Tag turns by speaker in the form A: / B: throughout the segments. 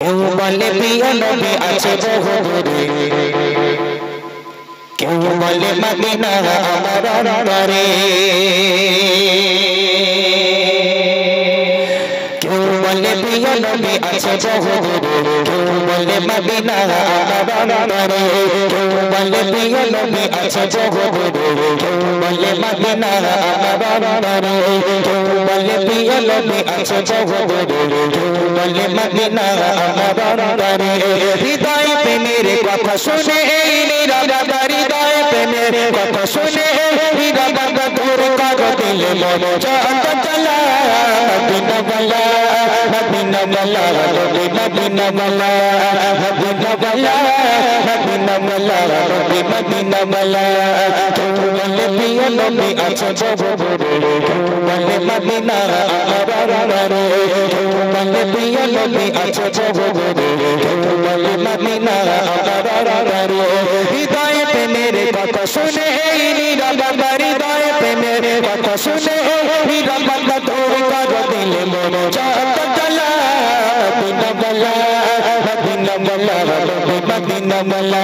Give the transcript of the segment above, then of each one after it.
A: কেউ বলে প্রিয় নবী আছে বহু দূরে, কেউ বলে মদিনা আমার অন্তরে, কেউ বলে প্রিয় নবী আছে বহু দূরে, কেউ বলে মদিনা আমার অন্তরে, কেউ বলে প্রিয় নবী আছে বহু দূরে, কেউ বলে মদিনা আমার অন্তরে, কেউ বলে প্রিয় নবী আছে বহু দূরে, কেউ বলে মদিনা আমার অন্তরে। হৃদয় প্রেমের কথা শুনে নীরবতা, হৃদয় প্রেমের কথা শুনে নীরবতা দূর কর দিলে মন চঞ্চলা। মদিনা বালা মদিনা বালা রবি মদিনা বালা মদিনা বালা মদিনা বালা রবি মদিনা বালা। কেউ বলে প্রিয় নবী আছে বহু দূরে, কেউ বলে মদিনা আমার অন্তরে, কেউ বলে প্রিয় নবী আছে বহু দূরে, কেউ বলে মদিনা আমার অন্তরে। হৃদয় প্রেমের কথা শুনে নীরবতা, হৃদয় প্রেমের কথা শুনে নীরবতা দূর কর দিলে মন চঞ্চলা। মদিনা বালা মদিনা বালা রবি মদিনা বালা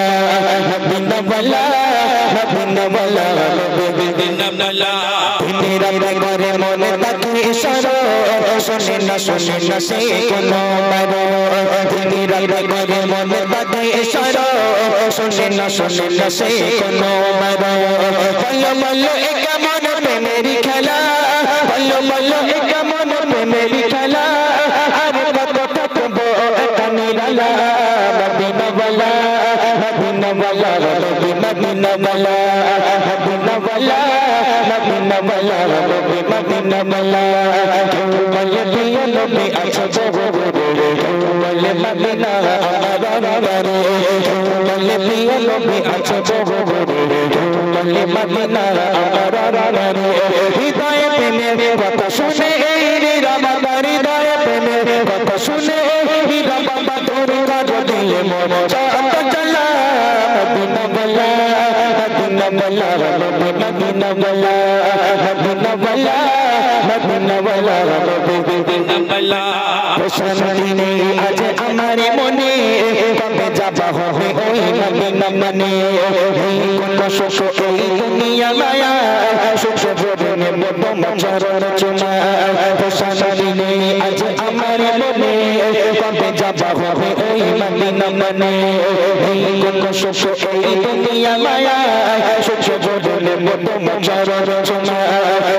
A: মদিনা বালা মদিনা বালা রবি মদিনা বালা। তিনি রাতে করে মনে তাকে ইশারা শুনে না সে কোনো মারো, তিনি রাতে করে মনে তাকে ইশারা শুনে না সে কোনো মারো। বলো বলো এ কেমন প্রেমেরই খেলা, বলো বলো এ কেমন প্রেমেরই খেলা, আর কত থাকবো একা নিরালা। মদিনা বালা মদিনা বালা রবি মদিনা বালা মদিনা বালা মদিনা বালা রবি মদিনা বালা। কেউ বলে প্রিয় নবী আছে বহু দূরে, কেউ বলে মদিনা আমার অন্তরে, কেউ বলে প্রিয় নবী আছে বহু দূরে, কেউ বলে মদিনা আমার অন্তরে। হৃদয় প্রেমের কথা শুনে নীরবতা, হৃদয় প্রেমের কথা শুনে নীরবতা দূর কর দিলে মন চঞ্চলা। মদিনা বালা মদিনা বালা রবি মদিনা বালা মদিনা বালা মদিনা বালা রবি মদিনা বালা। শান্তি আজ আমার মনে, কবে যাবা হবে ওই মদিনা মনে, কোন সুখ এই দুনিয়া মায়া, সুখ ভরে নেব চরণ চুমা। শান্তি আজ আমার মনে, কবে যাবা হবে ওই মদিনা মনে, কোন সুখ এই দুনিয়া মায়া, সুখ ভরে নেব চরণ চুমা।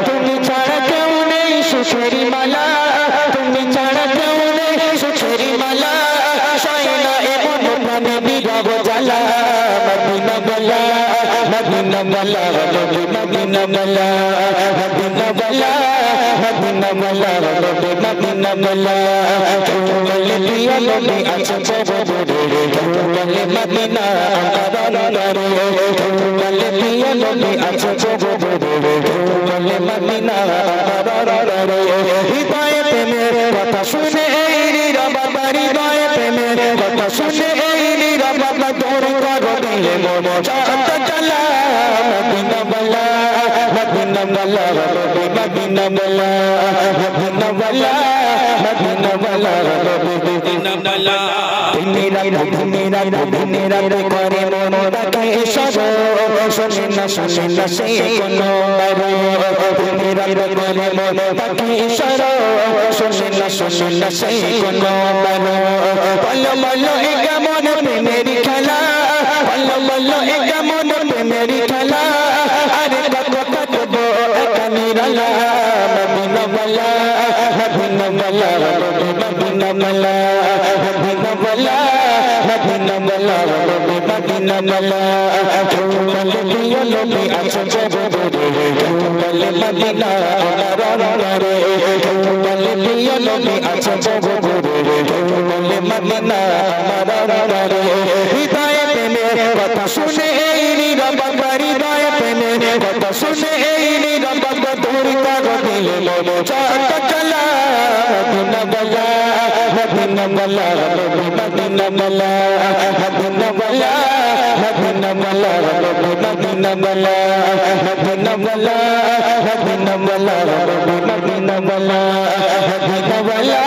A: তুমি ছাড়া কেউ নেই সুখেরি মালা, তুমি ছাড়া কেউ নেই সুখেরি মালা, সয়না এমন প্রাণে বিরহ জ্বালা। মদিনা বালা মদিনা বালা রবি মদিনা বালা মদিনা বালা মদিনা বালা রবি মদিনা বালা। কেউ বলে প্রিয় নবী আছে বহু দূরে, কেউ বলে মদিনা আমার অন্তরে, কেউ বলে প্রিয় নবী আছে বহু দূরে, কেউ বলে মদিনা আমার অন্তরে। হৃদয় প্রেমের কথা শুনে নীরবতা, হৃদয় প্রেমের কথা শুনে নীরবতা দূর কর দিলে মন চঞ্চলা। মদিনা বালা মদিনা বালা রবি মদিনা বালা মদিনা বালা মদিনা বালা রবি মদিনা বালা। তিনি রাতে করে মন তাকে ইশারা শুনে না সে কোনো মারো, তিনি রাতে করে মন তাকে ইশারা শুনে না সে কোনো মারো। বলো বলো এ কেমন প্রেমেরই খেলা, বলো বলো এ কেমন প্রেমেরই খেলা, আরে কত থাকবো একা নিরালা। মদিনা বালা মদিনা বালা রবি মদিনা বালা মদিনা বালা মদিনা বালা রবি মদিনা বালা। কেউ বলে প্রিয় নবী আছে বহু দূরে, কেউ বলে মদিনা আমার অন্তরে, কেউ বলে প্রিয় নবী আছে বহু দূরে, কেউ বলে মদিনা আমার অন্তরে। হৃদয় প্রেমের কথা শুনে নীরবতা, হৃদয় প্রেমের কথা শুনে নীরবতা দূর কর দিলে মন চঞ্চলা। মদিনা বালা মদিনা বালা রবি মদিনা বালা মদিনা বালা মদিনা বালা রবি মদিনা বালা মদিনা বালা মদিনা বালা রবি মদিনা বালা মদিনা বালা।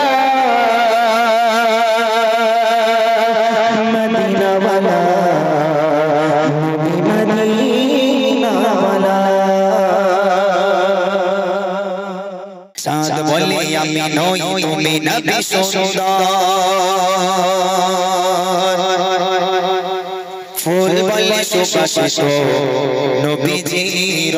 A: তুমি নবী সুন্দর ফুল বলে সুবাসিত নবীজির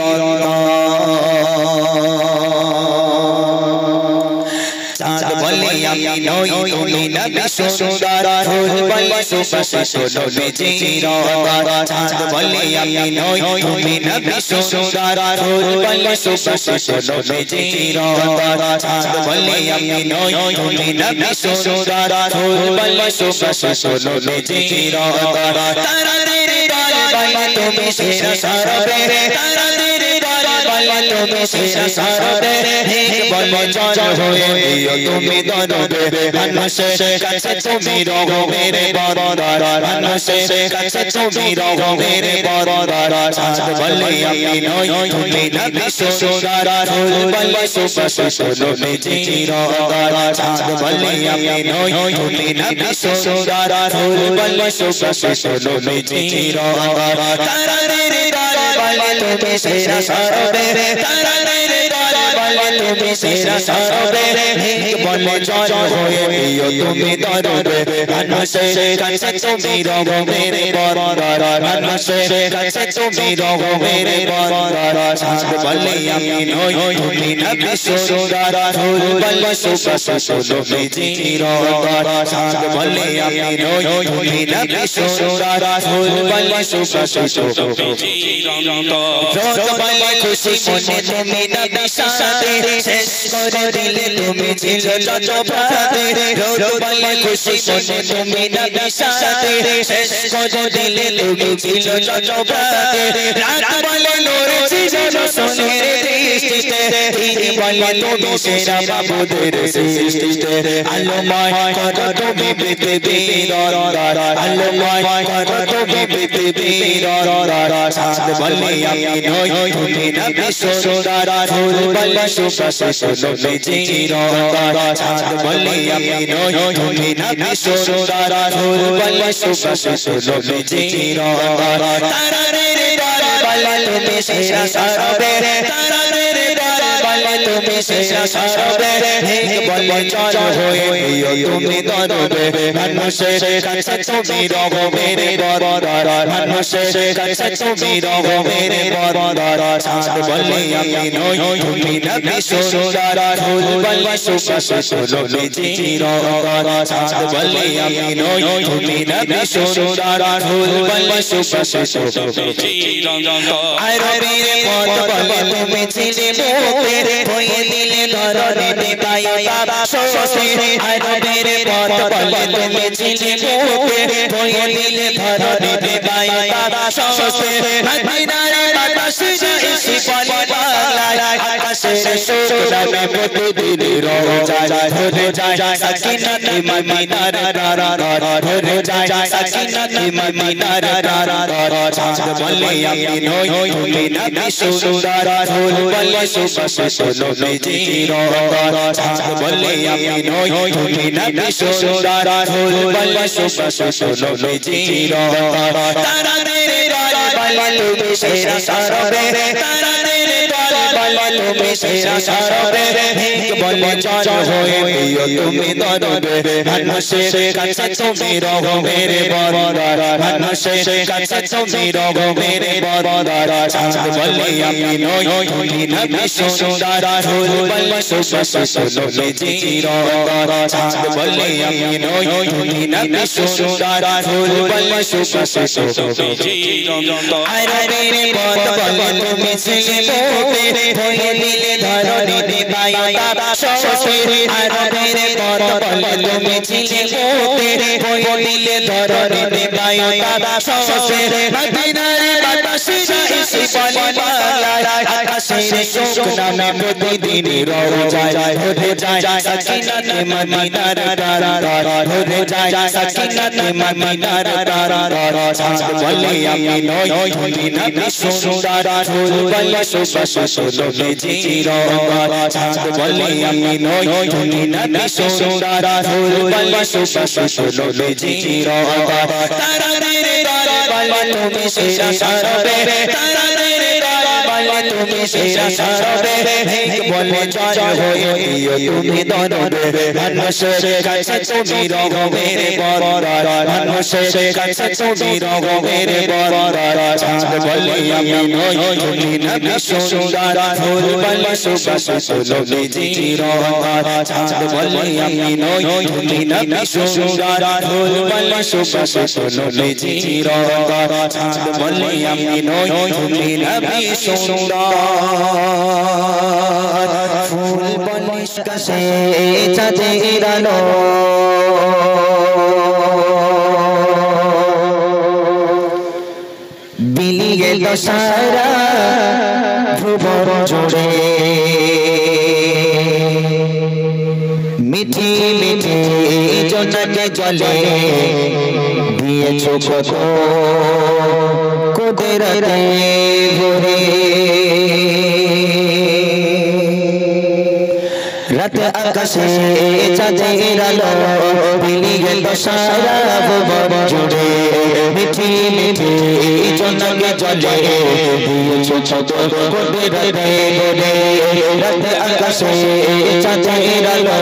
A: চাঁদ বলে আমি নই তুমি নবী সুন্দর ফুল বলে সুবাসিত নবীজির চাঁদ বলে আমি নই তুমি নবী সুন্দর ফুল বলে সুবাসিত নবীজির চাঁদ বলে আমি নই তুমি নবী সুন্দর ফুল বলে সুবাসিত নবীজির তারাদের দলে বলে তুমি সেরা সরবে তারাদের দলে বলে তুমি সেরা সরবে বলে জল হয়ে দিও তুমি দরবে মানুষের কাছে তুমি রহো মেরে বরদার মানুষের কাছে তুমি রহো মেরে বরদার চাঁদ বলে আমি নই তুমি নবী সুন্দর ফুল বলে সুবাসিত নবীজির চাঁদ বলে আমি নই তুমি নবী সুন্দর ফুল বলে সুবাসিত নবীজির তারাদের দলে বলে তুমি সেরা সরবে তারাদের দলে বলে তুমি সেরা সরবে বলে জল হয়ে দিও তুমি দরবে মানুষের কাছে তুমি রহো মেরে বরদার মানুষের কাছে তুমি রহো মেরে বরদার চাঁদ বলে আমি নই তুমি নবী সুন্দর ফুল বলে সুবাসিত নবীজির চাঁদ বলে আমি নই তুমি নবী সুন্দর ফুল বলে সুবাসিত নবীজির রোজ বলে খুশি মনে তুমি নবী সাথে শেষ করে দিলে তুমি ছিল যত প্রাতে রোজ বলে খুশি মনে তুমি নবী সাথে শেষ করে দিলে তুমি ছিল যত প্রাতে রাত বলে নূর ছিল সোনের দৃষ্টিতে তিনি বলে তুমি সেরা বাবুদের সৃষ্টিতে আলোময় করো তুমি পৃথিবীর আলোময় করো তুমি পৃথিবীর চাঁদ বলে আমি নই তুমি নবী সুন্দর ফুল বলে সুবাসিত নবীজির চাঁদ বলে আমি নই তুমি নবী সুন্দর ফুল বলে সুবাসিত নবীজির তারাদের দলে বলে তুমি সেরা সরবে তারাদের দলে বলে তুমি সেরা সরবে বলে জল হয়ে দিও তুমি দরবে মানুষের কাছে তুমি রহো মেরে বরদার মানুষের কাছে তুমি রহো মেরে বরদার চাঁদ বলে আমি নই তুমি নবী সুন্দর ফুল বলে সুবাসিত নবীজির চাঁদ বলে আমি নই তুমি নবী সুন্দর ফুল বলে সুবাসিত নবীজির আরবীর পথ বলে তুমি ছিলে মুক্তি হয়ে দিলে ধরণী দিবাই বাবা সসে আরবীর পথ বলে তুমি ছিলে মুক্তি হয়ে দিলে ধরণী দিবাই বাবা সসে মদিনার বাতাসে এসে বলে বাংলায় আকাশের সুরমে প্রতিদিন রোজায় ধরে যায় সাকিনাত মদিনার ধরে যায় সাকিনাত মদিনার চাঁদ বলে আমি নই তুমি নবী সুন্দর ফুল বলে সুবাসিত নবীজির চাঁদ বলে আমি নই তুমি নবী সুন্দর ফুল বলে সুবাসিত নবীজির তারাদের দলে বলে তুমি সেরা সরবে তারাদের দলে বলে তুমি সেরা সরবে বলে জল হয়ে দিও তুমি দরবে মানুষের কাছে তুমি রহো মেরে বরদার মানুষের কাছে তুমি রহো মেরে বরদার চাঁদ বলে আমি নই তুমি নবী সুন্দর ফুল বলে সুবাসিত নবীজির চাঁদ বলে আমি নই তুমি নবী সুন্দর ফুল বলে সুবাসিত নবীজির আরবীর পথ বলে তুমি ছিলে মুক্তি হয়ে দিলে ধরণী দিবাই বাবা সসে আরবীর পথ বলে তুমি ছিলে মুক্তি হয়ে দিলে ধরণী দিবাই বাবা সসে মদিনার বাতাসে এসে বলে বাংলায় আকাশের সুরমে প্রতিদিন রোজায় ধরে যায় সাকিনাত মদিনার ধরে যায় সাকিনাত মদিনার চাঁদ বলে আমি নই তুমি নবী সুন্দর ফুল বলে সুবাসিত নবীজির চাঁদ বলে আমি নই তুমি নবী সুন্দর ফুল বলে সুবাসিত নবীজির তারাদের দলে বলে তুমি সেরা সরবে তারাদের দলে পারলে তুমি সেরা সরবে ভিক বলে জল হয়ে দিও তুমি দরবে মানুষের কাছে তুমি রহমের বরদার মানুষের কাছে তুমি রহমের বরদার চাঁদ বলে আমি নই তুমি নবী সুন্দর ফুল বলে সুবাস নবীজি রহমান চাঁদ বলে আমি নই তুমি নবী সুন্দর ফুল বলে সুবাস নবীজি রহমান চাঁদ বলে আমি নই তুমি নবী সুন্দর ফুল বলে কাছে চাঁদের আলো বিলিয়ে দশারা ভুবন জুড়ে মিঠি মিঠি জনকে জলে দিয়েছো কত কুদরতে ভরে রাত আকাশে চাঁদের আলো বিলিয়ে দশারা ভুবন জুড়ে মিঠি মিঠি জনকে জলে দিয়েছো কত কুদরতে ভরে রাত আকাশে চাঁদের আলো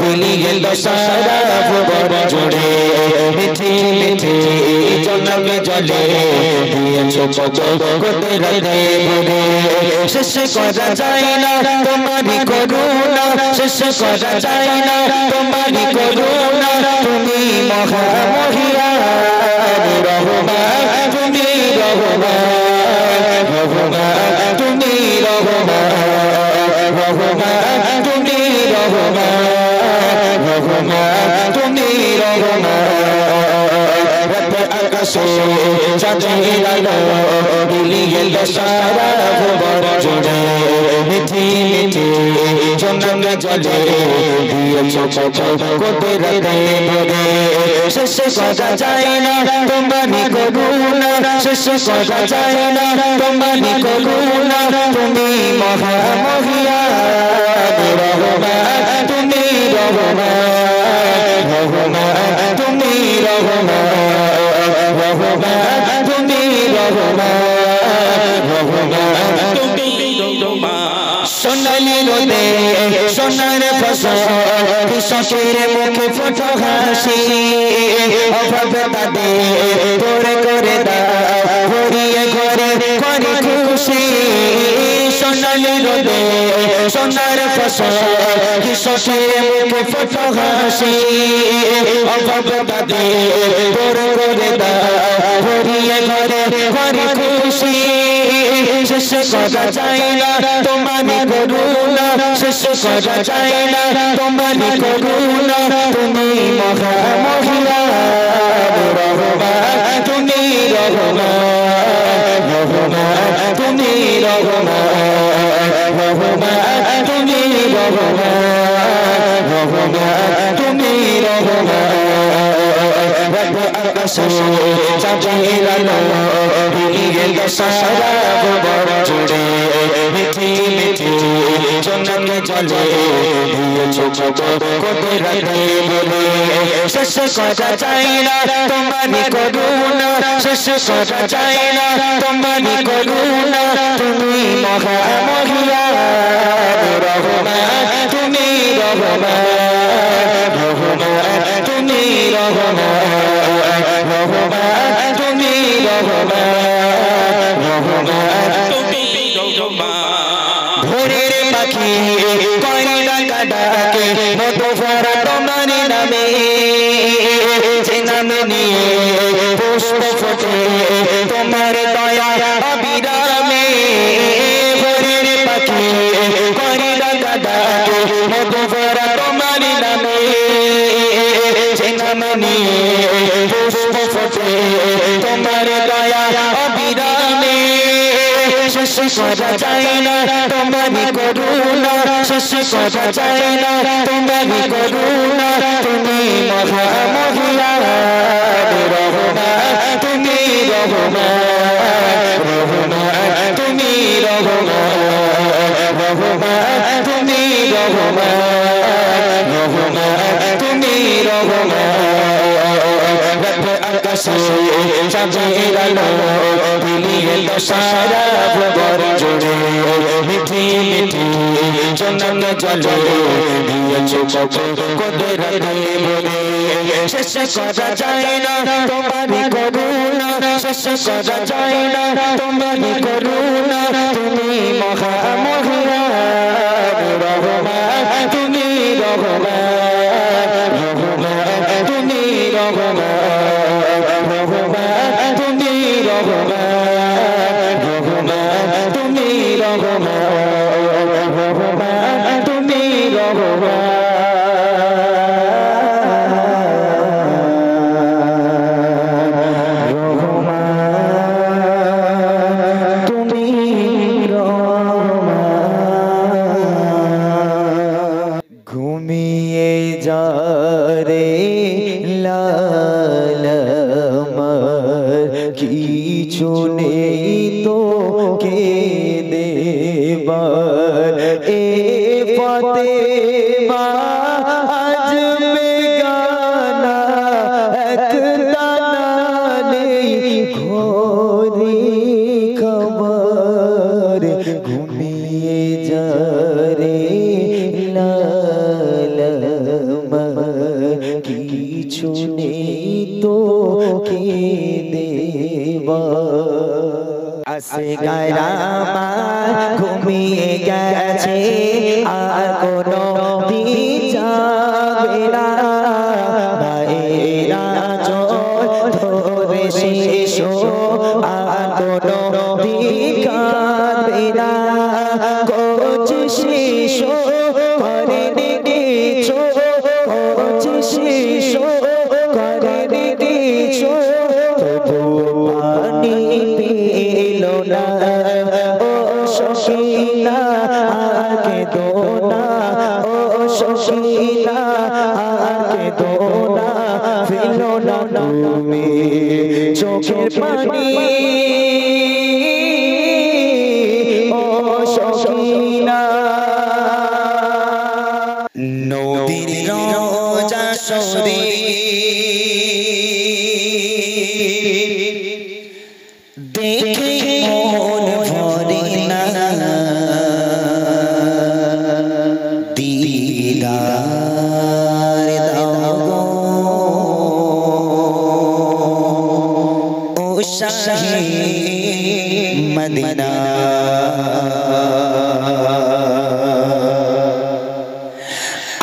A: বিলিয়ে দশারা ভুবন জুড়ে মিঠি মিঠি জনকে জলে দিয়েছো কত কুদরতে ভরে শেষ করা যায় না তোমারই করুণা শেষ করা যায় না তোমারই করুণা তুমি মহামহিয়ান রহমান তুমি রহমান রহমান তুমি রহমান রহমান তুমি রহমান রহমান তুমি রহমান রাত আকাশে চাঁদের আলো বিলিয়ে দশারা ভুবন জুড়ে মিঠি মিঠি জনকে জলে দিয়েছো কত কুদরতে ভরে শেষ করা যায় না তোমারই করুণা শেষ করা যায় না তোমারই করুণা তুমি মহামহিয়ান রহমান তুমি রহমান রহমান তুমি রহমান রহমান তুমি রহমান রহমান তুমি রহমান সোনালি রোদে সোনার ফসল কৃষকের মুখে ফোটো হাসি অভাব তাদের তোরে করে দাও ভরিয়ে ঘরে করে খুশি সোনালি রোদে সোনার ফসল কৃষকের মুখে ফোটো হাসি অভাব তাদের তোরে করে দাও ভরিয়ে ঘরে করে খুশি শেষ করা যায় না তোমারই করুণা শেষ করা যায় না তোমারই করুণা তুমি মহামহিয়ান রহমান তুমি রহমান রহমান তুমি রহমান রহমান তুমি রহমান রহমান তুমি রহমান রাত আকাশে চাঁদের আলো বিলিয়ে দশারা ভুবন জুড়ে মিঠি মিঠি জনকে জলে দিয়েছো কত কুদরতে ভরে শেষ করা যায় না তোমারই করুণা শেষ করা যায় না তোমারই করুণা তুমি মহামহিয়ান রহমান তুমি রহমান রহমান তুমি রহমান রহমান তুমি রহমান রহমান তুমি রহমান ভোরের পাখি কয়লা কাটাকে মতো ভরা তোমার নামে যে নামে নিয়ে পুষ্প ফোটে তোমার দয়া অবিরামে ভোরের পাখি কয়লা কাটাকে মতো ভরা তোমার নামে যে নামে নিয়ে পুষ্প ফোটে তোমার দয়া অবিরামে শেষ করা যায় না তোমারই করুণা শেষ করা যায় না তোমারই করুণা তুমি মহামহিয়ান রহমান তুমি রহমান রহমান তুমি রহমান রহমান তুমি রহমান রহমান তুমি রহমান আকাশে চাঁদের আলো বিলিয়ে তো সারা ভুবন জুড়ে মিঠি মিঠি চন্দন জলে দিয়েছো কবে কুদরতে বলে শেষ করা যায় না তোমারই করুণা শেষ করা যায় না তোমারই করুণা তুমি মহা মহিয়ান রহমান তুমি রহমান রহমান তুমি রহমান রহমান তুমি রহমান রহমান তুমি রহমান রহমান তুমি রহমান ঘুমিয়ে গেছে আর কোনো দিন যাবে না ভাইরা চোখ ধরে শিশু আর কোনো দিন কাঁদবে না কোচ শিশু করে কিছু কোচ শিশু করে কিছু তবু পানি পেল না শশীলা আগে দোনা ও শশীলা আগে দোনা ফেলো না তুমি চোখের পানি ও শশীলা নদীর রোজা শরীর দেখে মন ভরে না দিদার দাও ও শাহে মদিনা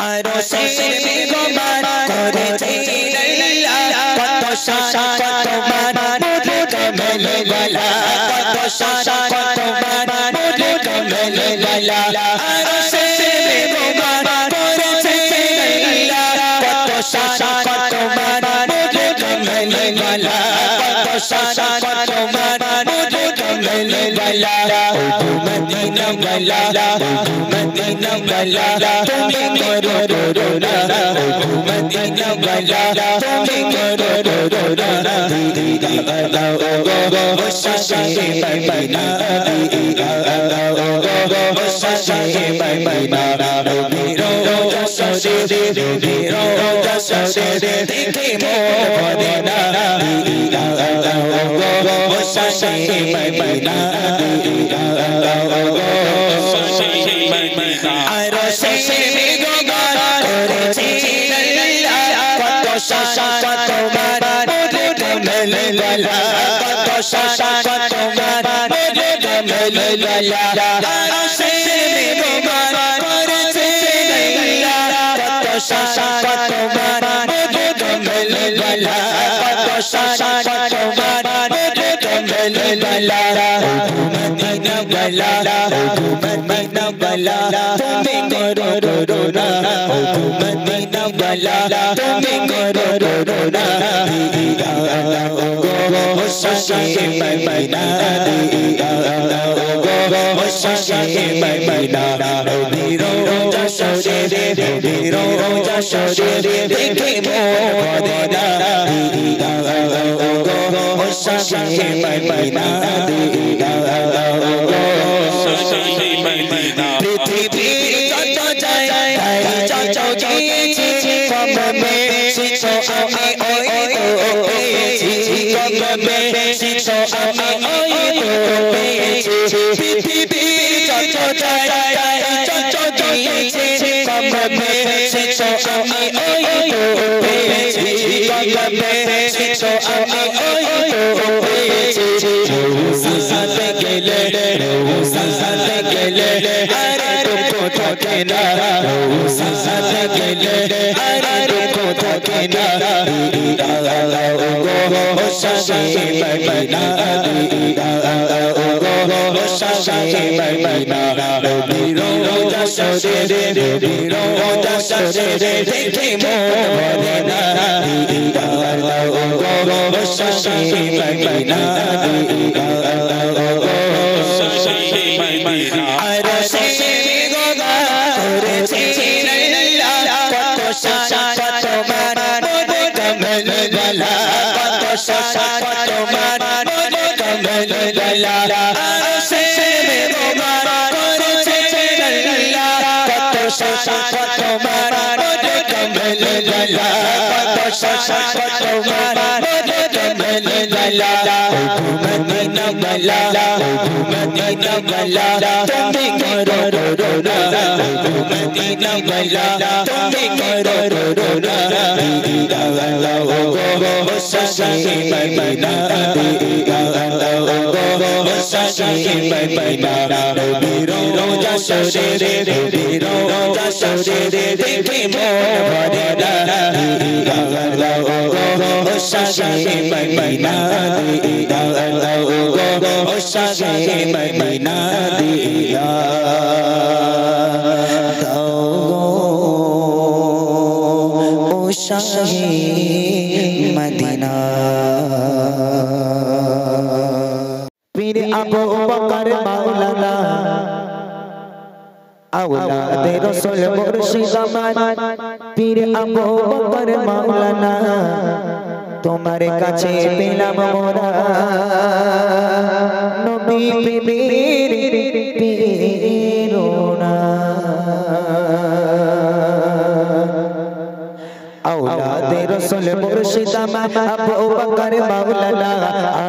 A: আরো শের গোমান করেছে কত শাশা কত মান কমলে বালা কত শাশা কত মান কমলে বালা আরো শের গোমান করেছে কত শাশা কত মান কমলে বালা কত শাশা কত মান কমলে বালা ও মদিনা বালা ও মদিনা বালা তুমি করো রোনা ও মদিনা বালা তুমি করো রোনা দিদি আলাও গো শাশে বাইনা দিদি আলাও গো শাশে বাইনা রবিরো শাশে রবিরো শাশে দেখে মন ভরে না দিদি আলাও গো শাশে বাইনা দিদি আলাও গো শাশে বাইনা আরো শেষে গোগান করেছে কত শাশা কত মান কমলে বালা কত শাশা কত মান কমলে বালা আরো শেষে গোগান করেছে কত শাশা কত মান কমলে বালা কত শাশা কত মান কমলে বালা ও মদিনা বালা ও মদিনা বালা তুমি করো রোনা ও মদিনা বালা তুমি করো রোনা দিদি আলাও গো শাশে বাইনা দিদি আলাও গো শাশে বাইনা রবিরো শাশে রবিরো শাশে দেখে মন ভরে না দিদি আলাও গো শাশে বাইনা দিদি আলাও গো শাশে বাইনা পৃথিবী যত যায় যত গেছি কমে শিশু আমি ওই তো পেয়েছি গঙ্গা শিশু আমি ওই তো পেয়েছি পৃথিবীর যত জায়গায় যত দিয়েছে গঙ্গা শিশু আমি ওই তো পেয়েছি গঙ্গা শিশু আমি ওই তো পেয়েছি সাথে গেলে সাথে গেলে আরে দুঃখ থাকে না সাথে গেলে আরে দুঃখ থাকে না ও শাশি মদিনা ও শাশি মদিনা বীরো দশরে বীরো দশরে দেখে মন ভরে না ও শাশি মদিনা मदीना पीर अबू बकर मौलाना औलाद रसूल मुर्शिद पीर अबू बकर मौलाना তোমার কাছে পেলাম মোরা নবী পীর পীরোনা औलाद रसूल मुर्शिद अबू बकर मौलाना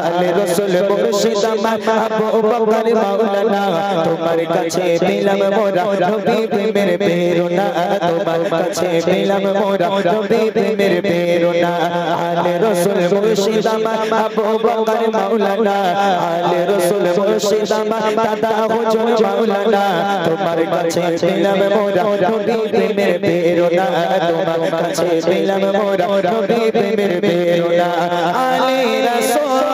A: आले रसूल मुर्शिद अबू बकर मौलाना तुम्हारे काछे पेलाम मोरा नबी प्रेमेर प्रेरणा तुम्हारे काछे पेलाम मोरा नबी प्रेमेर प्रेरणा आले रसूल मुर्शिद अबू बकर मौलाना आले रसूल मुर्शिद दादा हुजूर मौलाना तुम्हारे काछे पेलाम मोरा नबी प्रेमेर प्रेरणा तुम्हारे काछे पेलाम मोरा नबी प्रेमेर प्रेरणा आले रसूल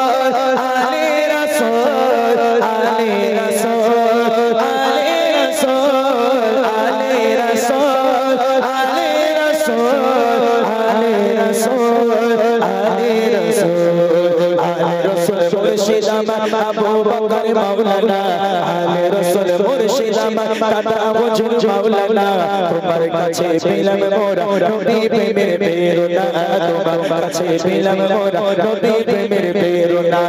A: आले रसूल आले रसूल आले रसूल आले रसूल आले रसूल आले रसूल आले रसूल आले रसूल मुर्शिद अबू बकर मौलाना आले रसूल मुर्शिद दादा हुजूर मौलाना तुम्हारे काछे पेलाम मोरा नबी प्रेमेर प्रेरणा तुम्हारे काछे पेलाम मोरा नबी प्रेमेर प्रेरणा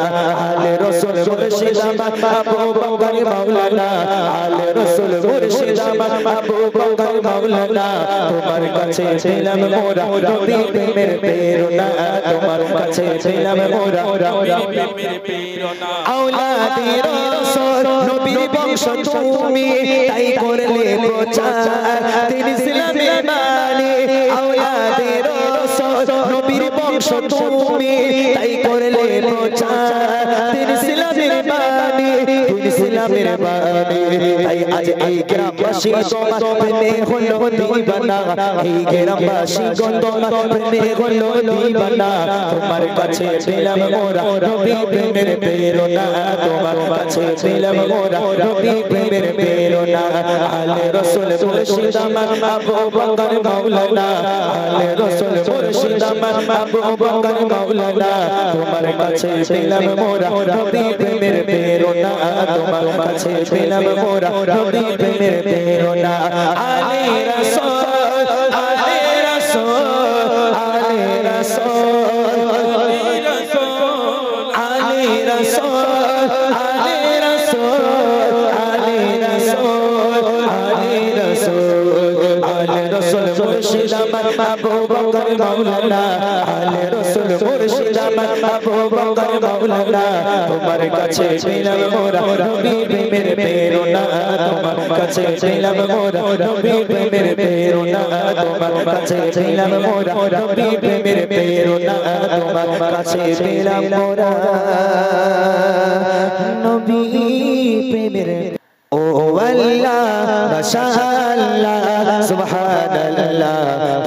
A: आले रसूल मुर्शिद अबू बकर मौलाना आले रसूल मुर्शिद अबू बकर मौलाना तुम्हारे काछे पेलाम मोरा नबी प्रेमेर प्रेरणा तुम्हारे काछे पेलाम मोरा नबी प्रेमेर प्रेरणा औलाद रसूल नबीर বংশ তুমি তাই করলে প্রচার দিন ইসলামের বাণী औलाद रसूल নবীর বংশ তুমি তাই করলে প্রচার দিন ইসলামের বাণী দিন ইসলামের বাণী তাই আজ এই গ্রামবাসী তোমার প্রেমে হলো দিবানা এই গ্রামবাসী তোমার প্রেমে হলো দিবানা তোমার কাছে পেলাম মোরা নবী প্রেমের প্রেরণা তোমার কাছে পেলাম মোরা নবী প্রেমের প্রেরণা আলে রসুল মুর্শিদ আবু বকর মাওলানা আলে রসুল মুর্শিদ আবু বকর মাওলানা তোমার কাছে পেলাম মোরা নবী প্রেমের প্রেরণা তোমার কাছে পেলাম মোরা নবী প্রেমের প্রেরণা আলে রসুল আলে রসুল আলে রসুল আলে রসুল আলে রসুল আলে রসুল আলে রসুল আলে রসুল মুর্শিদ আবু বকর মাওলানা আলে রসুল মুর্শিদ আমার আবু বকর মাওলানা তোমার কাছে পেলাম মোরা নবীর প্রেমের প্রেরণা তোমার কাছে পেলাম মোরা নবীর প্রেমের প্রেরণা তোমার কাছে পেলাম মোরা নবীর প্রেমের প্রেরণা তোমার কাছে পেলাম মোরা নবীর প্রেমের ও আল্লাহ মাশাআল্লাহ সুবহানাল্লাহ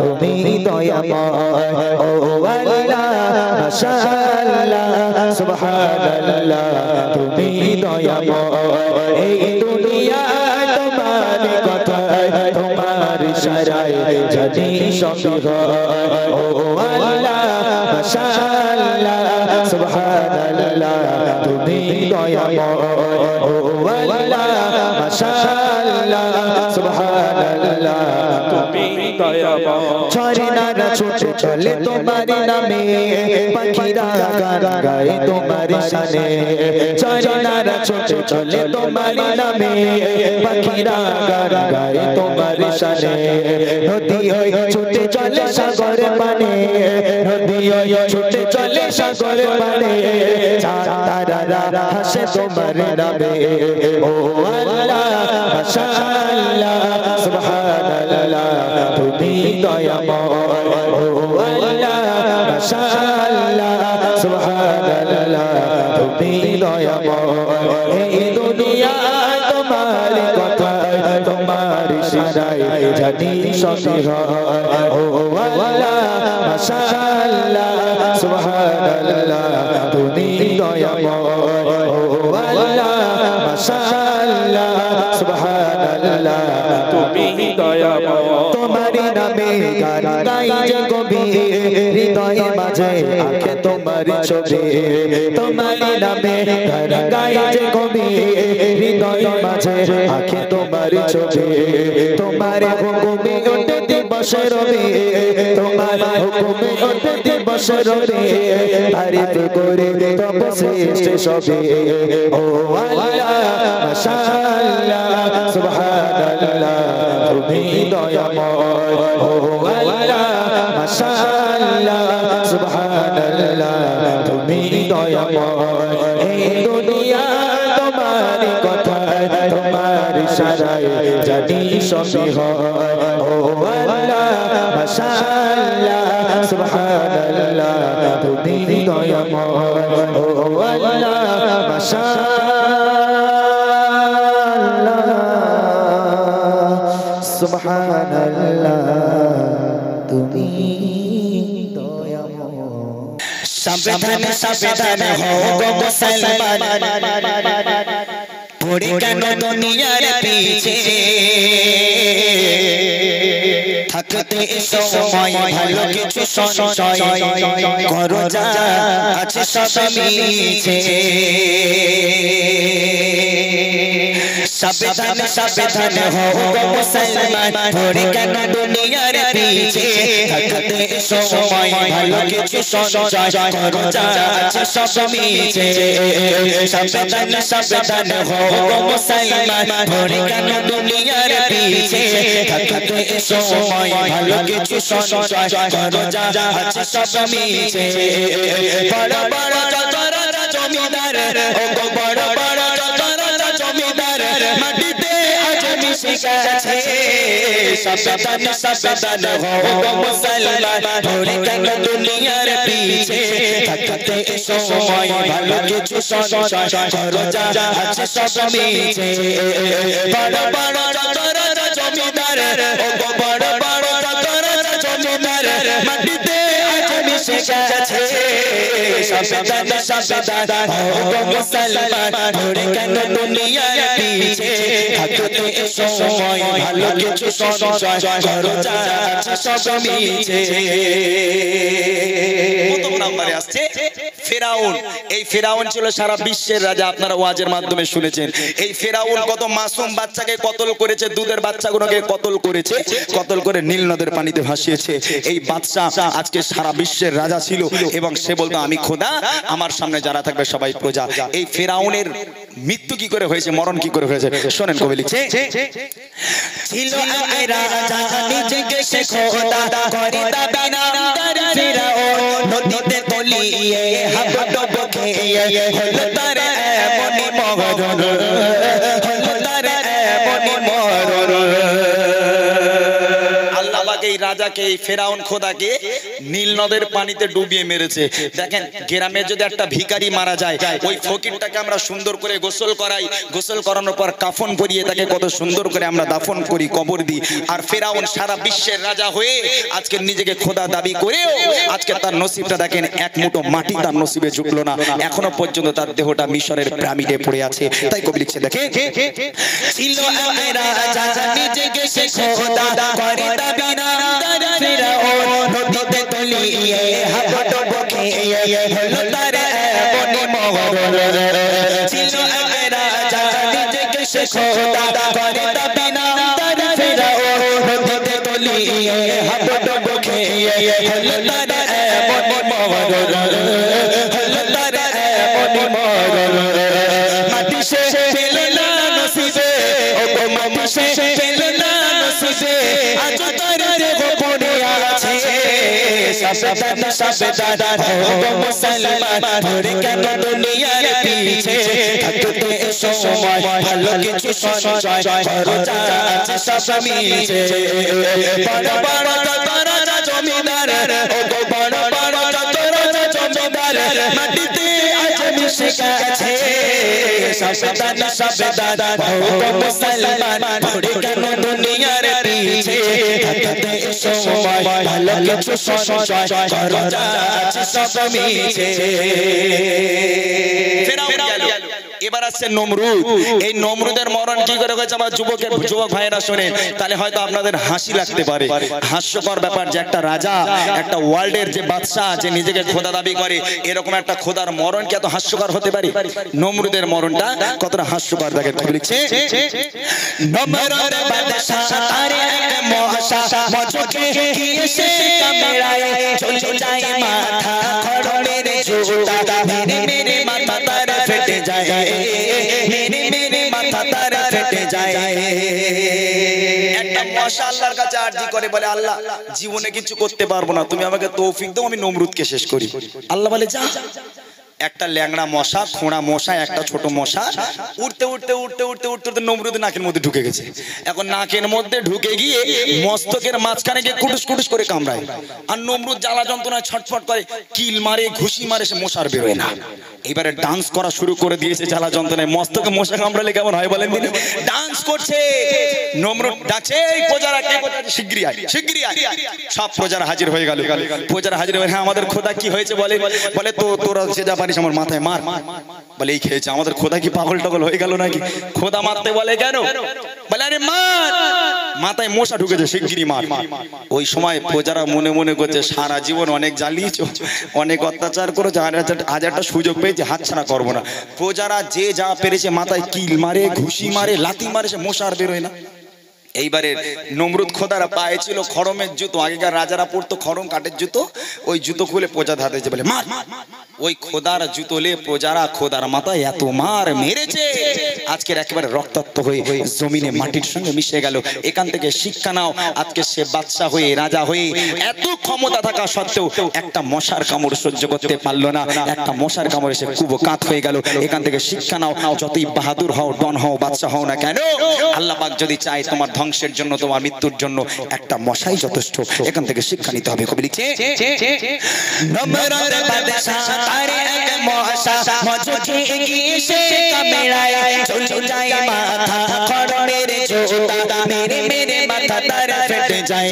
A: তুমি দয়াময় ও আল্লাহ মাশাআল্লাহ সুবহানাল্লাহ তুমি দয়াময় এই দুনিয়া তোমার কথায় তোমার ইশারায় জানি সব ও আল্লাহ মাশাআল্লাহ সুবহানাল্লাহ তুমি দয়াময় ও আল্লাহ মাশাআল্লাহ সুবহানাল্লাহ তুমি দয়াময় ঝরনারা ছুটে চলে তোমার নামে পাখিরা গান গায় তোমার শানে ঝরনারা ছুটে চলে তোমার নামে পাখিরা গান গায় তোমার শানে নদী ওই ছুটে চলে সাগর পানে নদী ওই ছুটে চলে সাগর পানে তারারা হাসে তোমার নামে ও আল্লাহ মাশাআল্লাহ সুবহানাল্লাহ তুমি দয়াময় ও আল্লাহ মাশাআল্লাহ সুবহানাল্লাহ তুমি দয়াময় এই দুনিয়া তোমার কথায় তোমার ইশারায় জানি সব ও আল্লাহ মাশাআল্লাহ সুবহানাল্লাহ তুমি দয়াময় ও আল্লাহ মাশাআল্লাহ সুবহানাল্লাহ তুমি দয়াময় তোমার নামে গান গাই যে কবি হৃদয়ে মাঝে আঁখে তোমার ছবি তোমার নামে গান গাই যে কবি হৃদয়ে মাঝে আঁখে তোমার ছবি তোমার হুকুমে ওঠে দিবস রবি তোমার হুকুমে ওঠে দিবস রবি তারিফ করে তব শ্রেষ্ঠ সবে ও আল্লাহ মাশাআল্লাহ সুবহানাল্লাহ তুমি দয়াময় ও আল্লাহ মাশাআল্লাহ সুবহানাল্লাহ তুমি দয়াময় এই দুনিয়া তোমার কথায় তোমার ইশারায় জানি সব হয় ও আল্লাহ মাশাআল্লাহ সুবহানাল্লাহ তুমি দয়াময় ও আল্লাহ মাশাআল্লাহ সুবহানাল্লাহ তুমি দয়াময় সাবধান সাবধান হও গো মুসলমান পড়ে কেন দুনিয়ার পিছে থাকতে সময় ভালো কিছু সঞ্চয় করো যা আছে সব মিছে সাবধান সাবধান হও গো মুসলমান পড়ে কেন দুনিয়ার পিছে থাকতে সময় ভালো কিছু সঞ্চয় করো যা আছে সব মিছে সাবধান সাবধান হও গো মুসলমান পড়ে কেন দুনিয়ার পিছে থাকতে সময় ভালো কিছু সঞ্চয় করো যা আছে সব মিছে বড় বড় যতরা জমিদার ও গো বড় বড় যতরা জমিদার মাটিতে আজ মিশে গেছে সাবধান সাবধান হও গো মুসলমান পড়ে কেন দুনিয়ার পিছে থাকতে সময় ভালো কিছু সঞ্চয় করো যা আছে সব মিছে বড় বড় যতরা জমিদার ও গো বড় বড় যতরা জমিদার মাটিতে আজ মিশে গেছে সাবধান সাবধান হও গো মুসলমান পড়ে কেন দুনিয়ার পিছে থাকতে সময় ভালো কিছু সঞ্চয় করো যা আছে সব মিছে প্রথম নম্বরে আসছে ফেরাউন এই ফেরাউন ছিল সারা বিশ্বের রাজা আপনারা ওয়াজের মাধ্যমে শুনেছেন এই ফেরাউন কত মাসুম বাচ্চাকে কতল করেছে দুধের বাচ্চাগুলোকে কতল করেছে কতল করে নীল নদের পানিতে ভাসিয়েছে এই বাদশা আজকে সারা বিশ্বের রাজা ছিল এবং সে বলতো আমি খোদা আমার সামনে যারা থাকবে সবাই প্রজা এই ফেরাউনের মৃত্যু কি করে হয়েছে মরণ কি করে হয়েছে শুনেন কবি লিখছে ছিল আগে রাজা নিজেকে সে খোদা করে দাবি নাম ফেরাউন নদী নদীতে তলিয়ে হাবডুব খেয়ে হলো তার এমনি মরণ হলো তার এমনি মরণ এই রাজাকে এই ফেরাউন খোদাকে নীল নদের পানিতে ডুবিয়ে মেরেছে। দেখেন গ্রামে যদি একটা ভিখারি মারা যায় ওই ফকিরটাকে আমরা সুন্দর করে গোসল করাই, গোসল করানোর পর কাফন পরিয়ে তাকে কত সুন্দর করে আমরা দাফন করি, কবর দিই। আর ফেরাউন সারা বিশ্বের রাজা হয়ে আজকে নিজেকে খোদা দাবি করেও আজকে তার নসিবটা দেখেন এক মুঠো মাটি তার নসিবে ঝুঁকলো না, এখনো পর্যন্ত তার দেহটা মিশরের পিরামিডে পড়ে আছে। তাই কবি লিখছে দেখে ছিল রাজা নিজেকে সে খোদা করে দাবি না নদীতে তলিয়ে হাবডুব খেয়ে হলো তার এমনি মরণ ছিল রাজা নিজেকে সে খোদা করে দাবি না ফেরাউন নদীতে তলিয়ে হাবডুব খেয়ে হলো তার এমনি মরণ হলো তার এমনি মরণ মাটি সে পেল না নসিবে ও মাটি সে পেল না নসিবে আজ তার দেহ পড়ে আছে সাবধান সাবধান ও মুসলমান ধরে কেন দুনিয়ার পিছে থাকতে সময় ভালো কিছু সঞ্চয় করো আছে সব মিছে বড় বড় রাজা জমিদার ও বড় বড় রাজা জমিদার মাটিতে আজ মিশে গেছে সাবধান সাবধান ও মুসলমান ধরে কেন দুনিয়ার পিছে থাকতে সময় ভালো কিছু সঞ্চয় করো আছে সব মিছে। ফেরাউন গেল, এবার আসছে নমরুদ। এই নমরুদের মরণ কি করে হয়েছে আমার যুবক ভাইয়েরা শোনেন, তাহলে হয়তো আপনাদের হাসি লাগতে পারে। হাস্যকর ব্যাপার যে একটা রাজা, একটা ওয়ার্ল্ডের যে বাদশা, যে নিজেকে খোদা দাবি করে, এরকম একটা খোদার মরণ কি এত হাস্যকর হতে পারে? নমরুদের মরণটা কতটা হাস্যকর দেখেন কবি লিখছে নমরুদ বাদশা তার এক মহাশা মজকে কিসে কামড়ায় চলে যায় মাথা খড়ের জুতা মেরে মেরে মাথা তার ফেটে যায় মেরে মেরে মাথা তার ফেটে যায়। একটা মশা আল্লাহর কাছে আরজি করে বলে আল্লাহ জীবনে কিছু করতে পারবো না, তুমি আমাকে তৌফিক দাও আমি নমরুদকে শেষ করি। আল্লাহ বলে যা। একটা ল্যাংড়া মশা, খোঁড়া মশা, একটা ছোট মশা উঠতে উঠতে উঠতে উঠতে উঠতে উঠতে নমরুদ নাকের মধ্যে ঢুকে গেছে। এখন নাকের মধ্যে ঢুকে গিয়ে মস্তকের মাঝখানে গিয়ে কুটুস কুটুস করে কামড়ায়। আর নমরুদ জ্বালা যন্ত্রণায় ছটফট করে, কিল মারে ঘুষি মারে, সে মশার বেরোয় না। এবারে ডান্স করা শুরু করে দিয়েছে জ্বালা যন্ত্রণায়। মস্তকে মশা কামড়ালে কেমন হয় বলেন? ডান্স করছে। নমরুদ ডাকছে এই প্রজারা কে কোথায়, শিগগিরই আয় শিগগিরই আয়। সব প্রজারা হাজির হয়ে গেল। প্রজারা হাজির হয়ে হ্যাঁ আমাদের খোদা কি হয়েছে বলে। বলে তো তোরা যে যা পারিস আমার মাথায় মার। বলে এই খেয়েছে। আমাদের খোদা কি পাগল টাগল হয়ে গেল নাকি? খোদা মারতে বলে কেন? বলে আরে মার, মাথায় মশা ঢুকেছে শিগগিরই মার। ওই সময় প্রজারা মনে মনে করছে সারা জীবন অনেক জ্বালিয়েছো, অনেক অত্যাচার করেছে, আজ একটা সুযোগ পেয়েছে, হাতছাড়া করবো না। প্রজারা যে যা পেরেছে মাথায় কিল মারে, ঘুষি মারে, লাথি মারে, সে মশা আর বেরোয় না। এইবারে নমরুদ খোদারা পায়ে ছিল খড়মের জুতো, আগেকার রাজারা পড়তো খড়ম কাঠের জুতো, ওই জুতো খুলে প্রজা হাতে বলে মার। ওই খোদার জুতো লে প্রজারা খোদার মাথায় এত মার মেরেছে আজকের একেবারে রক্তাক্ত হয়ে জমিনে মাটির সঙ্গে মিশে গেল। এখান থেকে শিক্ষা নাও, আজকে সে বাদশা হয়ে রাজা হয়ে এত ক্ষমতা থাকা সত্ত্বেও একটা মশার কামড় সহ্য করতে পারলো না। একটা মশার কামড়ে সে কুবকাত হয়ে গেল। এখান থেকে শিক্ষা নাও, যতই বাহাদুর হও, ডন হও, বাদশা হও না কেন, আল্লাহ পাক যদি চায় তোমার ধ্বংসের জন্য, তোমার মৃত্যুর জন্য একটা মশাই যথেষ্ট। এখান থেকে শিক্ষা নিতে হবে। কবি লিখছে নমরুদ বাদশা তার এক মশা মজকে কিসে কামড়ায় চলে যায় মাথা খড়ের জুতা মেরে মেরে মাথা তার ফেটে যায়।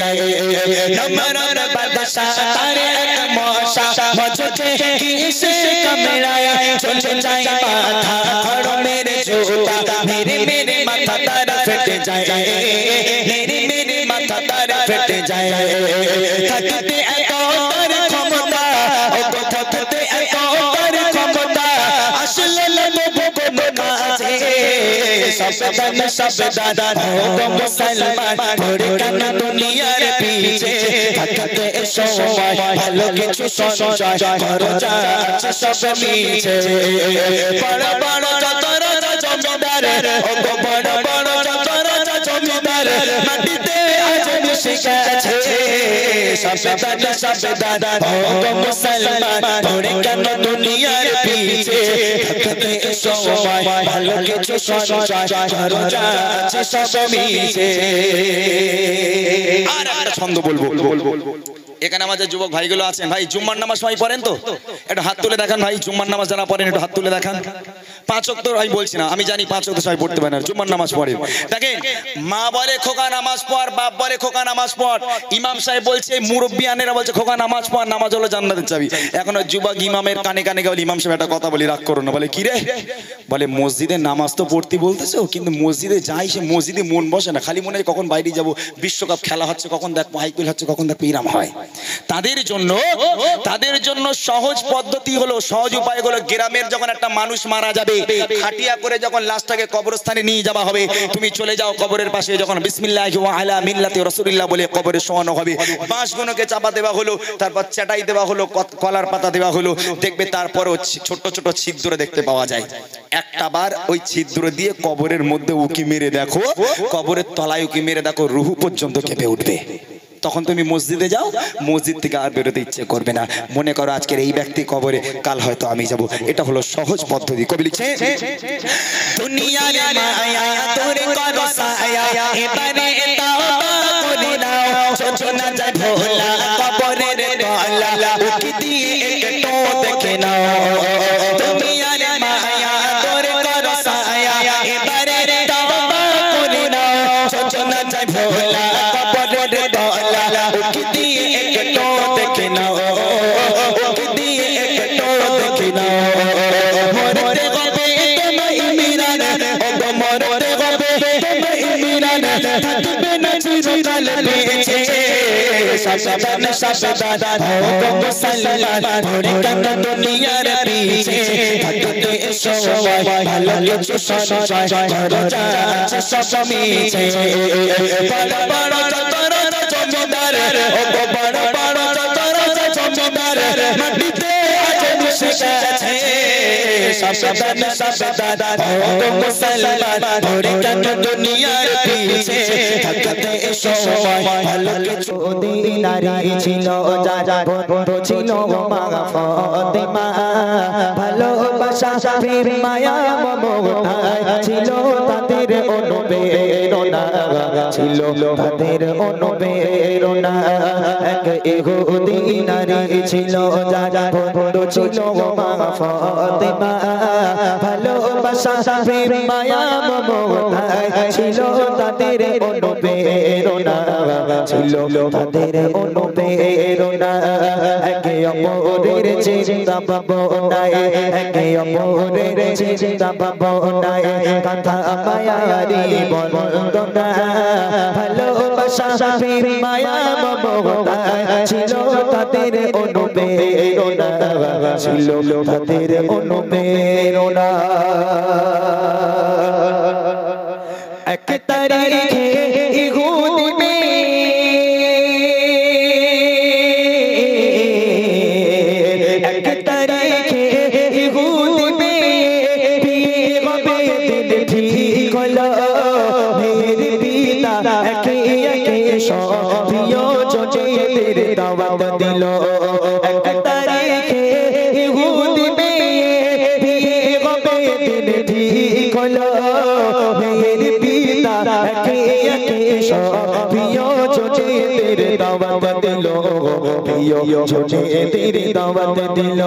A: নমরুদ বাদশা তার এক মশা মজকে কিসে কামড়ায় চলে যায় মাথা খড়ের জুতা মেরে মেরে মাথা তার ফেটে যায় মেরে মেরে মাথা তার ফেটে যায়। থাকতে এত তার ক্ষমতা, ও থাকতে এত তার ক্ষমতা, আসলে লোভ কোনো কাজে সাবধান সাবধান ও মুসলমান ধরে কেন দুনিয়ার পিছে থাকতে সময় ভালো কিছু সঞ্চয় করো আছে সব মিছে। বড় বড় যত রাজা জমিদার, ও বড় বড় যত রাজা জমিদার মাটিতে আজ মিশে গেছে সাবধান সাবধান ও মুসলমান পড়ে কেন দুনিয়ার পিছে থাকতে সময় ভালো কিছু সঞ্চয় করো যাচ্ছে সব মিছে। আর একটা ছন্দ বলবো। এখানে আমাদের যুবক ভাইগুলো আছেন, ভাই জুম্মার নামাজ সবাই পড়েন তো? একটু হাত তুলে দেখান ভাই, জুম্মার নামাজ যারা পড়েন একটু হাত তুলে দেখান। 5 ওয়াক্ত আমি বলছি না, আমি জানি 5 ওয়াক্ত সবাই পড়তে পারে না, জুম্মার নামাজ পড়ে। দেখেন মা বলে খোকা নামাজ পড়, বাপ বলে খোকা নামাজ পড়, ইমাম সাহেব বলছে, মুরব্বিয়ানেরা বলছে খোকা নামাজ পড়, নামাজ হলো জান্নাতের চাবি। এখন যুবক ইমামের কানে কানে বলে, ইমাম সাহেব একটা কথা বলি, রাগ করো না। বলে কি রে? বলে মসজিদে নামাজ তো পড়তে বলতেছো, কিন্তু মসজিদে যাই সে মসজিদে মন বসে না, খালি মনে হয় কখন বাইরে যাবো, বিশ্বকাপ খেলা হচ্ছে কখন দেখবো, আইপিএল হচ্ছে কখন দেখবো, ইরাম হয়। তাদের জন্য সহজ পদ্ধতি হলো, সহজ উপায় হলো, গ্রামের যখন একটা মানুষ মারা যাবে, খাটিয়া করে যখন লাশটাকে কবরস্থানে নিয়ে যাওয়া হবে, তুমি চলে যাও কবরের পাশে, যখন বিসমিল্লাহি ওয়া আলা মিল্লাতি রাসূলিল্লাহ বলে কবরে শোয়ানো হবে, বাঁশগুলোকে চাপা দেওয়া হলো, তারপর চাটাই দেওয়া হলো, কলার পাতা দেওয়া হলো, দেখবে তারপরে ছোট ছোট ছিদ্র দেখতে পাওয়া যায়। একটা বার ওই ছিদ্র দিয়ে কবরের মধ্যে উকি মেরে দেখো, কবরের তলায় উকি মেরে দেখো, রুহু পর্যন্ত কেঁপে উঠবে। তখন তুমি মসজিদে যাও, মসজিদ থেকে আর বেরোতে ইচ্ছে করবে না। মনে করো আজকের এই ব্যক্তি কবরে, কাল হয়তো আমি যাব। এটা হলো সহজ পদ্ধতি। কবি লিখছে, দুনিয়ার মায়া তোরে করো সায়া, এবারে তাওবা করে নাও, সোনা যায় ভোলা কবরের তলা, উকি দিয়ে একটু দেখে নাও। দুনিয়ার মায়া তোরে করো সায়া, এবারে তাওবা করে নাও, সোনা যায় ভোলা কবরের তলা, উকি দিয়ে একটু দেখে নাও, উকি দিয়ে একটু দেখে নাও। মরতে হবে তোমায় মিরান, ও মরতে হবে তোমায় মিরান, থাকবে না চিরকাল বেঁচে। সাবধান সাবধান ও মুসলমান পড়ে কেন দুনিয়ার পিছে থাকতে সময় ভালো কিছু সঞ্চয় করো যাচ্ছে সব মিছে। বড় বড় চতর জমিদার, ও বড় বড় চতর জমিদার মাটিতে আজ বসে গেছে। সাবধান সাবধান ও মুসলমান পড়ে কেন দুনিয়ার পিছে থাকতে সময় ভালো কিছু। দিনারি ছিল যারা বন্ধু ছিল মা ফাতেমা, ভালোবাসা প্রেম মায়া মমতা ছিল তাদের অনুপ্রেরণা, ছিল তাদের অনুপ্রেরণা। এক ইহুদি নারী ছিল যারা বন্ধু ছিল মা ফাতেমা, ভালোবাসা প্রেম মায়া মমতা ছিল তাদের অনুপ্রেরণা, ছিল তাদের অনুপ্রেরণা। একে অপরের চিন্তা ভাবনায়, একে অপরের চিন্তা ভাবনায়, কথা মায়ারি বন্দনা, ভালোবাসা প্রেম মায়া মমতা ছিল তাদের অনুপ্রেরণা, ছিল তাদের অনুপ্রেরণা। এক তারিখে ইহুদি দাওয়াত দিল। এক তারিখে ইহুদি মেয়ে বিয়ে হবে দিন ঠিক হলো, মেয়ের পিতা একে একে সব প্রিয়জনের দাওয়াত দিল, প্রিয়জনের দাওয়াত দিল।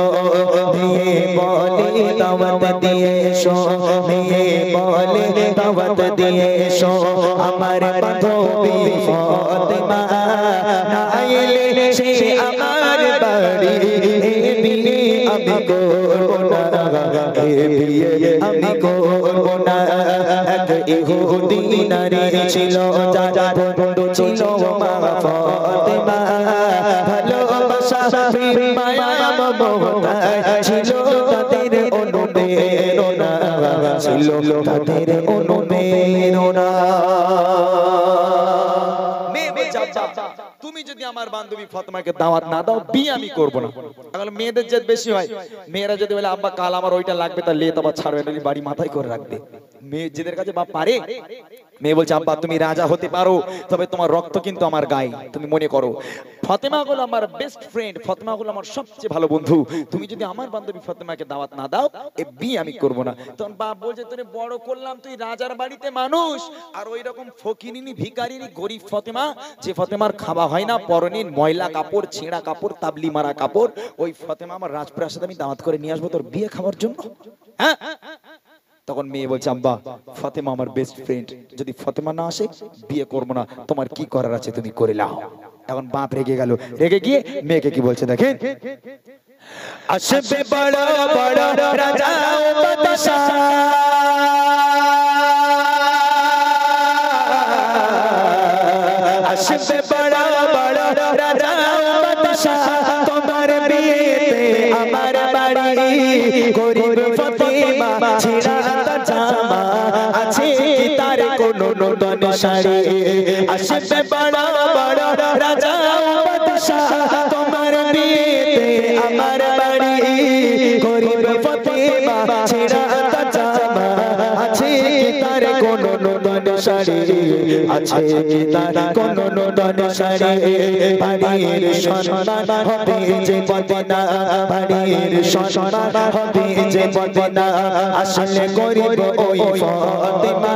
A: মেয়ে বলে দাওয়াত দিয়ে এসো, মেয়ে বলে দাওয়াত দিয়ে এসো, আমার বান্ধবী ফাতেমা না এলে সে আমার বাড়ি বিয়ে আমি করব না, বিয়ে আমি করব না। এক ইহুদি নারী ছিল যারা বন্ধু ছিল মা ফাতেমা, ভালোবাসা প্রেম মায়া মমতা ছিল তাদের অনুপ্রেরণা, ছিল তাদের অনুপ্রেরণা। তুমি যদি আমার বান্ধবী ফাতেমাকে দাওয়াত না দাও, বিয়ে আমি করব না। তাহলে মেয়েদের জেদ বেশি হয়, মেয়েরা যদি বলে আব্বা কাল আমার ওইটা লাগবে, তাহলে লেত আবার ছাড়বে না, বাড়ি মাথায় করে রাখবে।
B: মেয়ে জেদের কাছে বাপ পারে? মেয়ে বলছে আব্বা তুমি রাজা হতে পারো, তবে তোমার রক্ত কিন্তু আমার গায়ে, তুমি মনে করো ফাতেমা হলো আমার বেস্ট ফ্রেন্ড, ফাতেমা হলো আমার সবচেয়ে ভালো বন্ধু, তুমি যদি আমার বান্ধবী ফাতেমাকে দাওয়াত না দাও এ বিয়ে আমি করব না। তখন বাপ বলছে তোরে বড় করলাম তুই রাজার বাড়িতে মানুষ, আর ওই রকম ফকিরিনী ভিখারিনী গরিব ফাতেমা, যে ফাতেমার খাওয়া হয় না, পরনের ময়লা কাপড়, ছেঁড়া কাপড়, তাবলি মারা কাপড়, ওই ফাতেমা আমার রাজপ্রাসাদে আমি দাওয়াত করে নিয়ে আসবো তোর বিয়ে খাওয়ার জন্য? হ্যাঁ। তখন মেয়ে বলছে আব্বা ফাতেমা আমার বেস্ট ফ্রেন্ড, যদি ফাতেমা না আসে বিয়ে করবো না, তোমার কি করার আছে তুমি করে নাও। এখন বাপ রেগে গেল, রেগে গিয়ে মেয়েকে কি বলছে দেখেন, আসবে বড় বড় রাজা ও বাদশাহ, আসবে বড় বড় রাজা ও বাদশাহ, তোমার বিয়েতে আমার বাড়ি, গরিব ফাতেমা ছিঁড়া জামা, আছে কি তার কোনো নতুন শাড়ি, আসবে বড় বড় রাজা ও বাদশাহ, তোমার বিয়েতে আমার বাড়ি, গরিব ফাতেমা ছিঁড়া জামা, আছে কি তার কোনো নতুন শাড়ি, আছে কি তার কোনো নতুন শাড়ি, বাড়ির সম্মান হবে যে মদিনা, বাড়ির সম্মান হবে যে মদিনা, আসলে গরিব ওই ফাতেমা,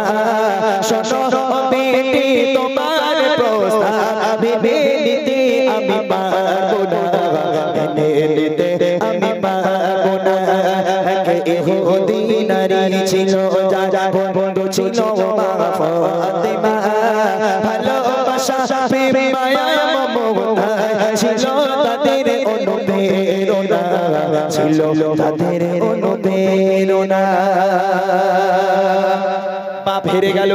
B: শোনো বেটি তোমার প্রস্তাব ভেবে নিতে আমি পারবো না, মেনে নিতে আমি পারবো না, ইহুদি নারী ছিল যারা বন্ধু ছিল মা ফাতেমা, ভালোবাসা প্রেম মায়া মমতা ছিল তাদের অনুপ্রেরণা, ছিল তাদের অনুপ্রেরণা। বাপ হেরে গেল,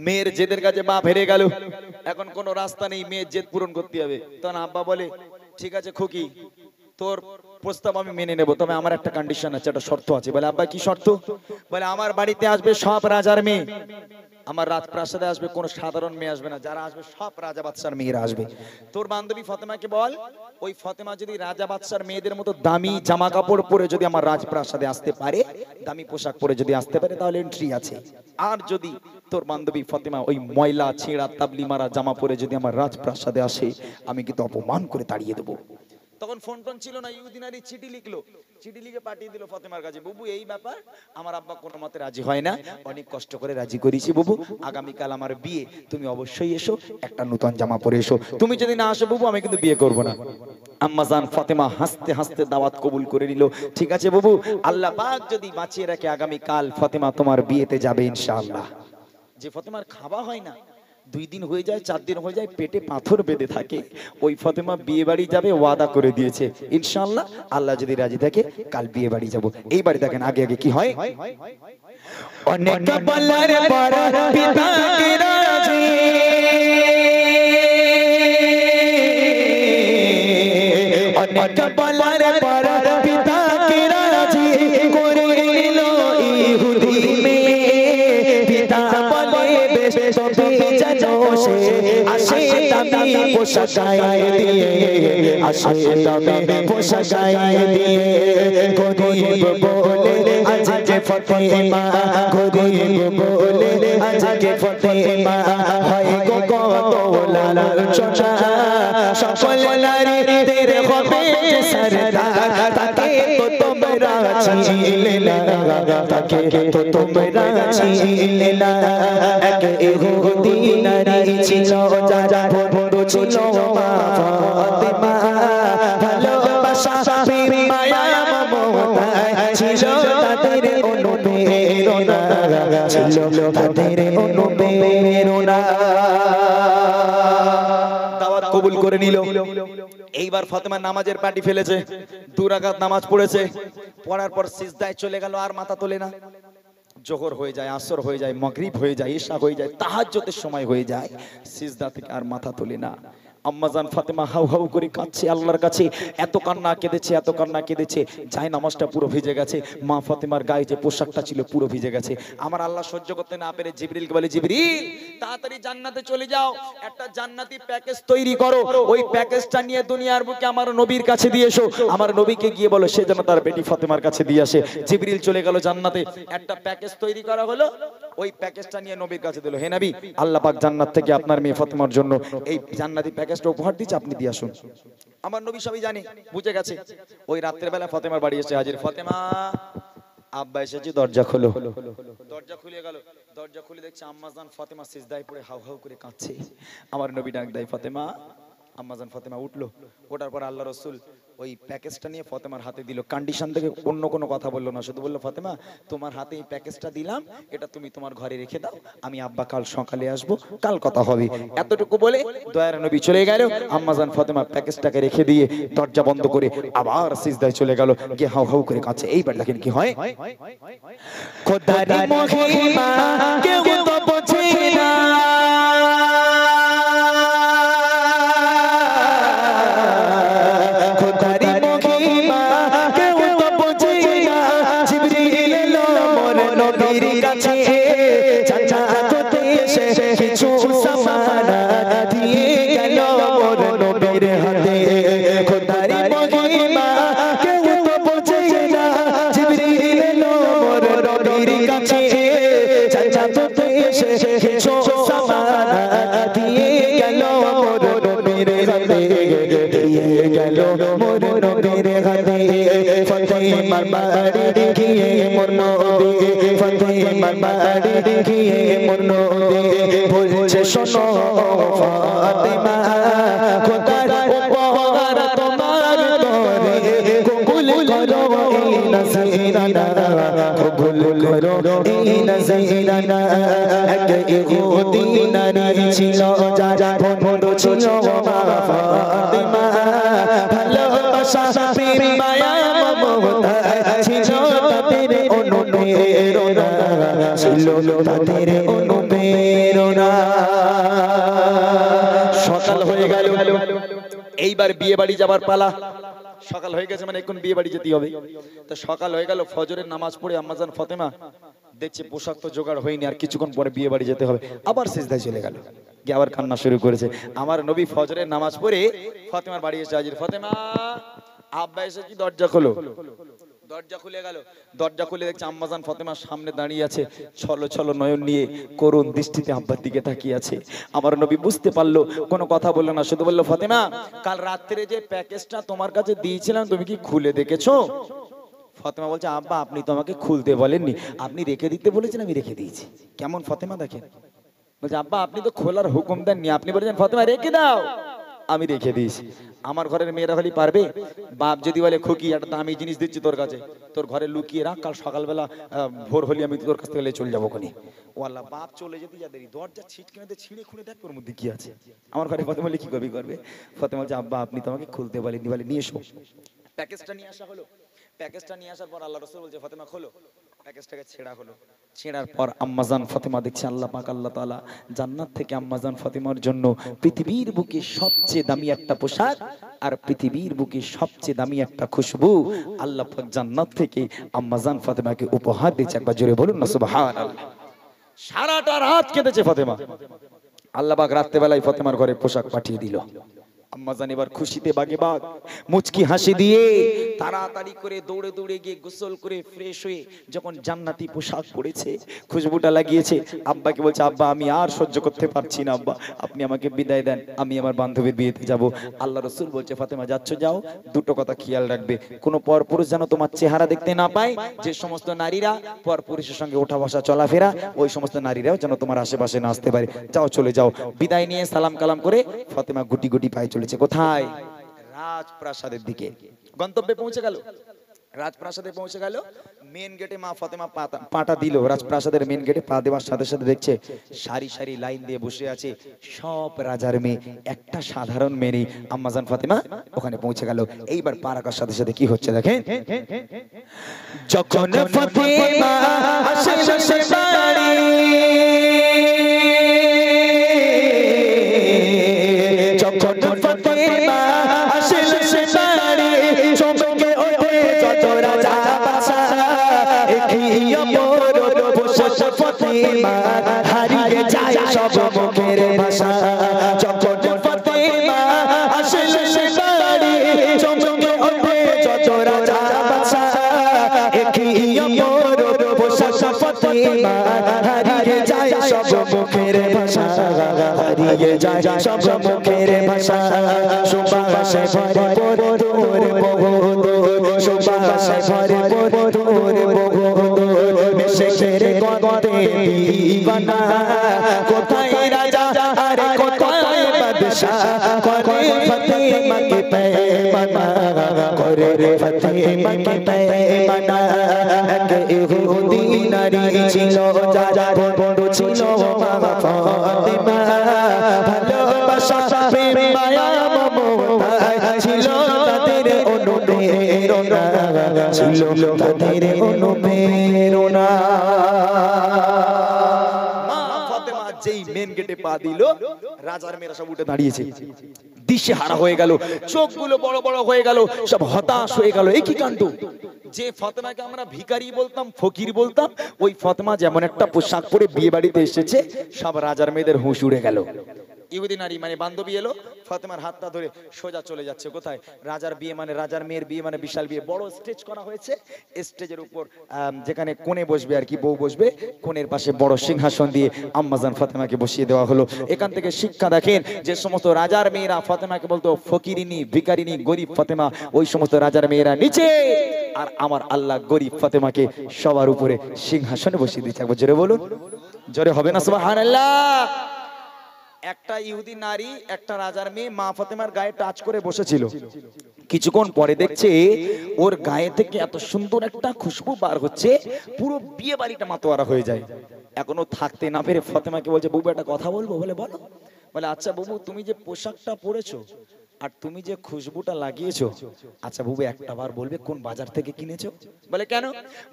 B: মেয়ের জেদের কাছে বাপ হেরে গেল, এখন কোনো রাস্তা নেই, মেয়ের জেদ পূরণ করতে হবে। তখন আব্বা বলে ঠিক আছে খুকি তোর প্রস্তাব আমি মেনে নেব, তবে আমার একটা কন্ডিশন আছে, একটা শর্ত আছে। বলে আব্বা কি শর্ত? বলে আমার বাড়িতে আসবে সব রাজার মেয়ে, আমার রাজপ্রাসাদে আসবে কোনো সাধারণ মেয়ে আসবে না, যারা আসবে সব রাজা বাদশার মেয়েরা আসবে। তোর বান্ধবী ফাতেমাকে বল ওই ফাতেমা যদি রাজা বাদশার মেয়েদের মতো দামি জামা কাপড় পরে যদি আমার রাজপ্রাসাদে আসতে পারে, দামি পোশাক পরে যদি আসতে পারে তাহলে এন্ট্রি আছে, আর যদি তোর বান্ধবী ফাতেমা ওই ময়লা ছেঁড়া তাবলি মারা জামা পরে যদি আমার রাজপ্রাসাদে আসে, আমি কিন্তু অপমান করে তাড়িয়ে দেবো। তখন ফোন টোন ছিল না, ইহুদিনারি চিঠি লিখলো, চিঠি লিখে পাঠিয়ে দিল ফাতেমার কাছে, বুবু এই ব্যাপার, আমার আব্বা কোনো মতে রাজি হয় না, অনেক কষ্ট করে রাজি করেছি বুবু, আগামীকাল আমার বিয়ে, তুমি অবশ্যই এসো, একটা নতুন জামা পরে এসো, তুমি যদি না আসো বুবু আমি কিন্তু বিয়ে করব না। আম্মাজান ফাতেমা হাসতে হাসতে দাওয়াত কবুল করে নিল, ঠিক আছে বুবু, আল্লাহ পাক যদি বাঁচিয়ে রাখে আগামীকাল ফাতেমা তোমার বিয়েতে যাবে ইনশাআল্লাহ। যে ফাতেমার খাওয়া হয় না, 2 দিন হয়ে যায় 4 দিন হয়ে যায়, পেটে পাথর বেঁধে থাকে, ওই ফাতেমা বিয়ে বাড়ি যাবে, ওয়াদা করে দিয়েছে ইনশাআল্লাহ, আল্লাহ যদি রাজি থাকে কাল বিয়ে বাড়ি যাব। এই বাড়ি দেখেন আগে আগে কি হয়, অনেক বলার পর পিতা কে রাজি, অনেক বলার পর পিতা কে রাজি, করে নিল ইহুদি মেয়ে, পিতা বলে বেশ তবে জানো সে, আসে দামি পোশাক গায়ে দিয়ে, আসে দামি পোশাক গায়ে দিয়ে, গরিব বলে আজকে ফাতেমা, গরিব বলে আজকে ফাতেমা, হয় গো কত লালচনা, সকল নারীদের হবে সরদার, তাকে তো তোমরা চিনলে না, তাকে তো তোমরা চিনলে না, এক ইহুদি নারী ছিল যারা বন্ধু ছিল মা ফাতেমা, ভালোবাসা প্রেম মায়া মমতা ছিল তাদের অনুপ্রেরণা, ছিল তাদের অনুপ্রেরণা। দাওয়াত কবুল করে নিল। এইবার ফাতেমা নামাজের পাটি ফেলেছে, 2 রাকাত নামাজ পড়েছে, পড়ার পর সিজদায় চলে গেল, আর মাথা তোলে না। জোহর হয়ে যায়, আসর হয়ে যায়, মাগরিব হয়ে যায়, ইশা হয়ে যায়, তাহাজ্জুদের সময় হয়ে যায়, সিজদা থেকে আর মাথা তোলে না। আম্মাজান ফাতেমা হাউ হাউ করে কাঁদছে আল্লাহর কাছে, এত কান্না কেঁদেছে, এত কান্না কেঁদেছে, যায় নামাজটা পুরো ভিজে গেছে, মা ফাতেমার গায়ে যে পোশাকটা ছিল পুরো ভিজে গেছে। আমার আল্লাহ সহ্য করতে না পেরে জিবরিলকে বলে, জিবরিল তাড়াতাড়ি জান্নাতে চলে যাও, একটা জান্নাতি প্যাকেজ তৈরি করো, ওই প্যাকেজটা নিয়ে দুনিয়ার বুকে আমার নবীর কাছে দিয়ে এসো, আমার নবীকে গিয়ে বলো সে যেন তার বেটি ফাতেমার কাছে দিয়ে আসে। জিবরিল চলে গেল জান্নাতে, একটা প্যাকেজ তৈরি করা হলো, ওই প্যাকেজটা নিয়ে নবীর কাছে দিল, হে নবী আল্লাহ পাক জান্নাত থেকে আপনার মেয়ে ফাতেমার জন্য এই জান্নাতি প্যাকেজটা উপহার দিচ্ছে, আপনি দিয়ে আসুন। আমার নবী সবই জানে, বুঝে গেছে। ওই রাত্রের বেলা ফাতেমার বাড়ি এসে হাজির, ফাতেমা আব্বা এসেছে, দরজা খোলো। দরজা খুলে গেল, দরজা খুলে দেখছে আম্মাজান ফাতেমা সিজদায় পড়ে হাউ হাউ করে কাঁদছে। আমার নবী ডাক দেয় ফাতেমা। আম্মাজান ফাতেমা উঠলো, ওঠার পর আল্লাহ রসুল ওই প্যাকেজটা নিয়ে ফাতেমার হাতে দিল। কন্ডিশন থেকে অন্য কোনো কথা বললো না, শুধু বললো ফাতেমা তোমার হাতে এই প্যাকেজটা দিলাম, এটা তুমি তোমার ঘরে রেখে দাও, আমি আব্বা কাল সকালে আসবো, কাল কথা হবে। এতটুকু বলে দয়ার নবী চলে গেল। আম্মাজান ফাতেমা প্যাকেজটাকে রেখে দিয়ে দরজা বন্ধ করে আবার সিজদায় চলে গেল, গিয়ে হাউ হাউ করে কাঁদছে। এইবার দেখেন কি হয়, খোদারি মহিমা কেউ তো বোঝে না, বলছে শোনো ফাতেমা খোদার উপহার তোমার করে, কবুল করো এই নজরানা, কবুল করো এই নজরানা। এক ইহুদি নারী ছিল যার বন্ধ ছিল মা ফাতেমা, ভালোবাসা প্রেম মায়া মমতা ছিল তাদের অনুপ্রেরণা, ছিল তাদের অনুপ্রেরণা। সকাল হয়ে গেল, এইবার বিয়ে বাড়ি যাবার পালা। সকাল হয়ে গেছে মানে এখন বিয়ে বাড়ি যেতে হবে। তো সকাল হয়ে গেল, ফজরের নামাজ পড়ে আম্মাজান ফাতেমা দেখছে পোশাক তো জোগাড় হয়নি, আর কিছুক্ষণ পরে বিয়ে বাড়ি যেতে হবে। আবার সিজদায় চলে গেল, গিয়ে আবার কান্না শুরু করেছে। আমার নবী ফজরের নামাজ পড়ে ফাতেমার বাড়ি এসে হাজির, ফাতেমা আব্বা এসে কি, দরজা খোলো। দরজা খুলে গেল, দরজা খুলে দেখছে আম্মাজান ফাতেমার সামনে দাঁড়িয়ে আছে, ছলো ছলো নয়ন নিয়ে করুণ দৃষ্টিতে আব্বার দিকে তাকিয়ে আছে। আমার নবী বুঝতে পারলো, কোনো কথা বললো না, শুধু বললো ফাতেমা কাল রাত্রে যে প্যাকেজটা তোমার কাছে দিয়েছিলাম তুমি কি খুলে দেখেছো? ফাতেমা বলছে আব্বা আপনি তো আমাকে খুলতে বলেননি, আপনি রেখে দিতে বলেছেন, আমি রেখে দিয়েছি। কেমন ফাতেমা দেখেন, বলছে আব্বা আপনি তো খোলার হুকুম দেননি, আপনি বলেছেন ফাতেমা রেখে দাও, আমি রেখে দিয়েছি। আমার ঘরের মেয়েরা হলে পারবে? বাপ যদি বলে খুকি একটা দামি জিনিস দিচ্ছি তোর কাছে, তোর ঘরে লুকিয়ে রাখ, কাল সকালবেলা ভোর হলে আমি তোর কাছ থেকে চলে যাবো ওখানে। ও আল্লাহ, বাপ চলে যেতে যাদের দরজা ছিটকে ছিঁড়ে খুঁড়ে দেখ ওর মধ্যে কি আছে। আমার ঘরে ফাতেমা বলে কি করবে? ফাতেমা বলছে আব্বা আপনি তো আমাকে খুলতে বলেননি, বলে নিয়ে এসো। প্যাকেজটা নিয়ে আসা হলো, প্যাকেজটা নিয়ে আসার পর আল্লাহ রাসূল বলছে ফাতেমা খোলো। প্যাকেজটাকে ছেঁড়া হলো, ছেঁড়ার পর আম্মাজান ফাতেমা দেখছে আল্লাহ পাক আল্লাহ তাআলা জান্নাত থেকে আম্মাজান ফাতেমার জন্য পৃথিবীর বুকে সবচেয়ে দামি একটা পোশাক আর পৃথিবীর বুকে সবচেয়ে দামি একটা খুশবু আল্লাহ পাক জান্নাত থেকে আম্মাজান ফাতেমাকে উপহার দিয়েছে। একবার জোরে বলুন না সুবহানাল্লাহ। সারাটা রাত কেঁদেছে ফাতেমা। আল্লাহ পাক রাতে বেলায় ফাতেমার ঘরে পোশাক পাঠিয়ে দিল। আম্মাজান এবার খুশিতে বাগে বাগ, মুচকি হাসি দিয়ে তাড়াতাড়ি করে দৌড়ে দৌড়ে গিয়ে গোসল করে ফ্রেশ হয়ে যখন জান্নাতি পোশাক পরেছে, খুশবুটা লাগিয়েছে, আব্বাকে বলছে আব্বা আমি আর সহ্য করতে পারছি না, আব্বা আপনি আমাকে বিদায় দেন, আমি আমার বান্ধবীর বিয়েতে যাব। আল্লাহ রাসূল বলছে ফাতেমা যাচ্ছ যাও, দুটো কথা খেয়াল রাখবে, কোনো পরপুরুষ যেন তোমার চেহারা দেখতে না পায়। যে সমস্ত নারীরা পরপুরুষের সঙ্গে ওঠা বসা চলাফেরা, ওই সমস্ত নারীরাও যেন তোমার আশেপাশে না আসতে পারে। যাও চলে যাও। বিদায় নিয়ে সালাম কালাম করে ফাতেমা গুটি গুটি পায়ে চলেছে কোথায়? রাজপ্রাসাদের দিকে। গন্তব্যে পৌঁছে গেল, রাজপ্রাসাদে পৌঁছে গেল। মেন গেটে মা ফাতেমা পাটা দিল। রাজপ্রাসাদের মেন গেটে পা দেওয়ার সাথে সাথে দেখছে সারি সারি লাইন দিয়ে বসে আছে সব রাজার মেয়ে, একটা সাধারণ মেয়ে নেই। আম্মাজান ফাতেমা ওখানে পৌঁছে গেল। এইবার পা রাখার সাথে সাথে কি হচ্ছে দেখেন, যখন ফাতেমা আশেপাশে বাড়ি, যখন
A: ফাতেমা হারিয়ে যায় সব মুখের ভাষা হারিয়ে যায় সব মুখের ভাষা সুবাসে ভরপুর তোর বহুদূর সুবাসে ভরপুর তোর বহুদূর মিশকের গন্ধে দিওয়ানা কোথায় রাজা আরে কোথায় বাদশা করে ফাতেমাকে পেমানা করে ফাতেমাকে পেমানা এক ইহুদি নারী ছিল যার বড় ছিল মা ফাতেমা ভালোবাসা প্রেম মায়া মমতা ছিল তাদের অনুপ্রেরণা ছিল তাদের অনুপ্রেরণা
B: যেই মেন গেটে পা দিল রাজার মেয়েরা সব উঠে দাঁড়িয়েছে দিশে হারা হয়ে গেল চোখগুলো বড় বড় হয়ে গেল সব হতাশ হয়ে গেল এই কি কাণ্ড যে ফাতেমাকে আমরা ভিখারি বলতাম ফকির বলতাম ওই ফাতেমা যেমন একটা পোশাক পরে বিয়ে বাড়িতে এসেছে সব রাজার মেয়েদের হুঁশ উড়ে গেল ইহুদি নারী মানে বান্ধবী এলো ফাতেমার হাতটা ধরে সোজা চলে যাচ্ছে কোথায় রাজার বিয়ে মানে রাজার মেয়ের বিয়ে মানে বিশাল বিয়ে বড় স্টেজ করা হয়েছে স্টেজের উপর যেখানে কোণে বসবে আর কি বউ বসবে কোণের পাশে বড় সিংহাসন দিয়ে আম্মাজান ফাতেমাকে বসিয়ে দেওয়া হলো এখান থেকে শিক্ষা দেখেন যে সমস্ত রাজার মেয়েরা ফাতেমাকে বলতো ফকিরিনী ভিখারিনী গরিব ফাতেমা ওই সমস্ত রাজার মেয়েরা নিচে আর আমার আল্লাহ গরিব ফাতেমাকে সবার উপরে সিংহাসনে বসিয়ে দিয়েছে একবার জোরে বলুন জোরে হবে না সুবহানাল্লাহ একটা ইহুদি নারী একটা রাজার মেয়ে মা ফাতেমার গায়ে টাচ করে বসেছিল কিছুক্ষণ পরে দেখছে ওর গায়ে থেকে এত সুন্দর একটা খুশবু বার হচ্ছে পুরো বিয়ে বাড়িটা মাতোয়ারা হয়ে যায় এখনো থাকতে না পেরে ফাতেমাকে বলছে বুবু একটা কথা বলবো বলে বলো বলে আচ্ছা বুবু তুমি যে পোশাকটা পরেছো আর তুমি যে খুশবুটা লাগিয়েছো আচ্ছা বুবু একটা বার বলবে কোন বাজার থেকে কিনেছো বলে কেন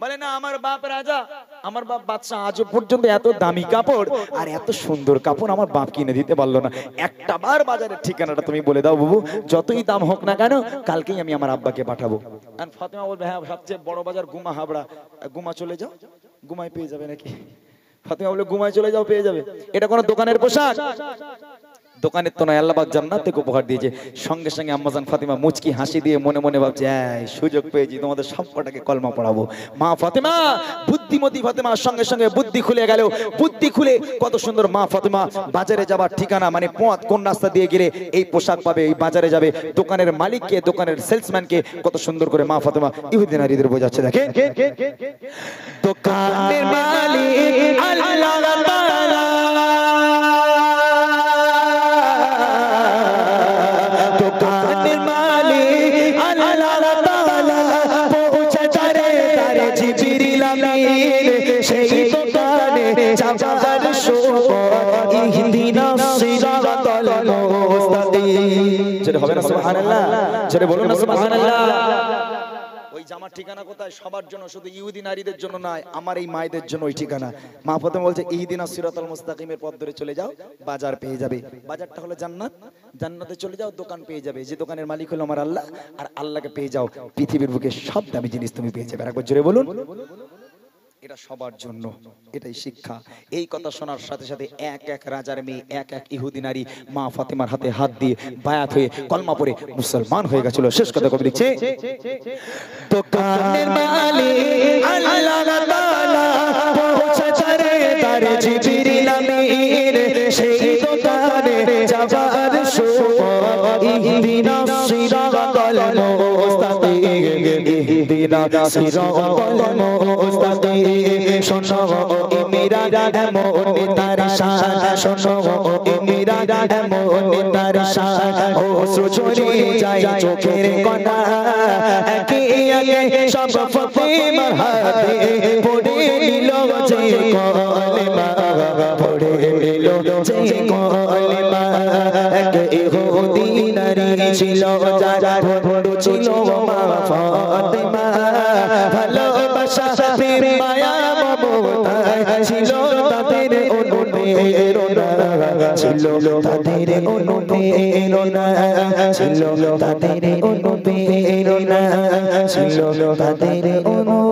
B: বলে না আমার বাপ রাজা আমার বাপ বাদশা আজ পর্যন্ত এত দামি কাপড় আর এত সুন্দর কাপড় আমার বাপ কিনে দিতে পারলো না একটা বার বাজারের ঠিকানাটা তুমি বলে দাও বুবু যতই দাম হোক না কেন কালকেই আমি আমার আব্বাকে পাঠাবো আর ফাতেমা বলবে হ্যাঁ সবচেয়ে বড় বাজার গুমা হাবড়া গুমা চলে যাও গুমায় পেয়ে যাবে নাকি ফাতেমা বলে গুমায় চলে যাও পেয়ে যাবে এটা কোনো দোকানের পোশাক দোকানের তো নয় আল্লাহ পাক জান্নাত থেকে উপহার দিয়েছে সঙ্গে সঙ্গে আম্মাজান ফাতেমা মুচকি হাসি দিয়ে মনে মনে ভাবছে এই সুযোগ পেয়েছি তোমাদের সবকটাকে কলমা পড়াবো মা ফাতেমা বুদ্ধিমতী ফাতেমা সঙ্গে সঙ্গে বুদ্ধি খুলে গেল বুদ্ধি খুলে কত সুন্দর মা ফাতেমা বাজারে যাবার ঠিকানা মানে পথ কোন রাস্তা দিয়ে গেলে এই পোশাক পাবে এই বাজারে যাবে দোকানের মালিককে দোকানের সেলসম্যানকে কত সুন্দর করে মা ফাতেমা ইহুদি নারীদের বোঝাচ্ছে দেখে দোকানের মালিক আল্লাহ তাআলা ওই জামার ঠিকানা কোথায় সবার জন্য শুধু ইহুদি নারীদের জন্য নয় আমার এই মায়েদের জন্য ওই ঠিকানা মা ফাতেমা বলছে ইহদিনাস সিরাতাল মুস্তাকিমের পথ ধরে চলে যাও বাজার পেয়ে যাবে বাজারটা হলো জান্নাত জান্নাতে চলে যাও দোকান পেয়ে যাবে যে দোকানের মালিক হলো আমার আল্লাহ আর আল্লাহকে পেয়ে যাও পৃথিবীর বুকে সব দামি জিনিস তুমি পেয়ে যাবে একবার জোরে বলুন এটা সবার জন্য এটাই শিক্ষা এই কথা শোনার সাথে সাথে এক এক রাজার মেয়ে এক এক ইহুদি নারী মা ফাতেমার হাতে হাত দিয়ে বায়াত হয়ে কলমা পড়ে মুসলমান হয়ে গেছিল শেষ কথা কবি লিখছে দোকানের মালিক আল্লাহ তাআলা পৌঁছেছে তার জিবরিল আমিন সেই দোকানে যাবার সময় ইহদিনাস সিরাতাল মুস্তাকিম ইহদিনাস সিরাতাল মুস্তাকিম শোনো ইমিরা এমন তার শান শোনো ইমিরা এমন তার শান ও সুজরে যায় চোখের কোনা একে একে সব ফাতেমার হাতে পড়ে নিল যে কলমা পড়ে নিল যে কলমা এক ইহুদি নারী ছিল যার বড় ছিল মা ফাতেমা ভালোবাসা প্রেম মায়া মমতা ছিল তাদের অনুপ্রেরণা ছিল তাদের অনুপ্রেরণা ছিল তাদের অনুপ্রেরণা ছিল তাদের অনুপ্রেরণা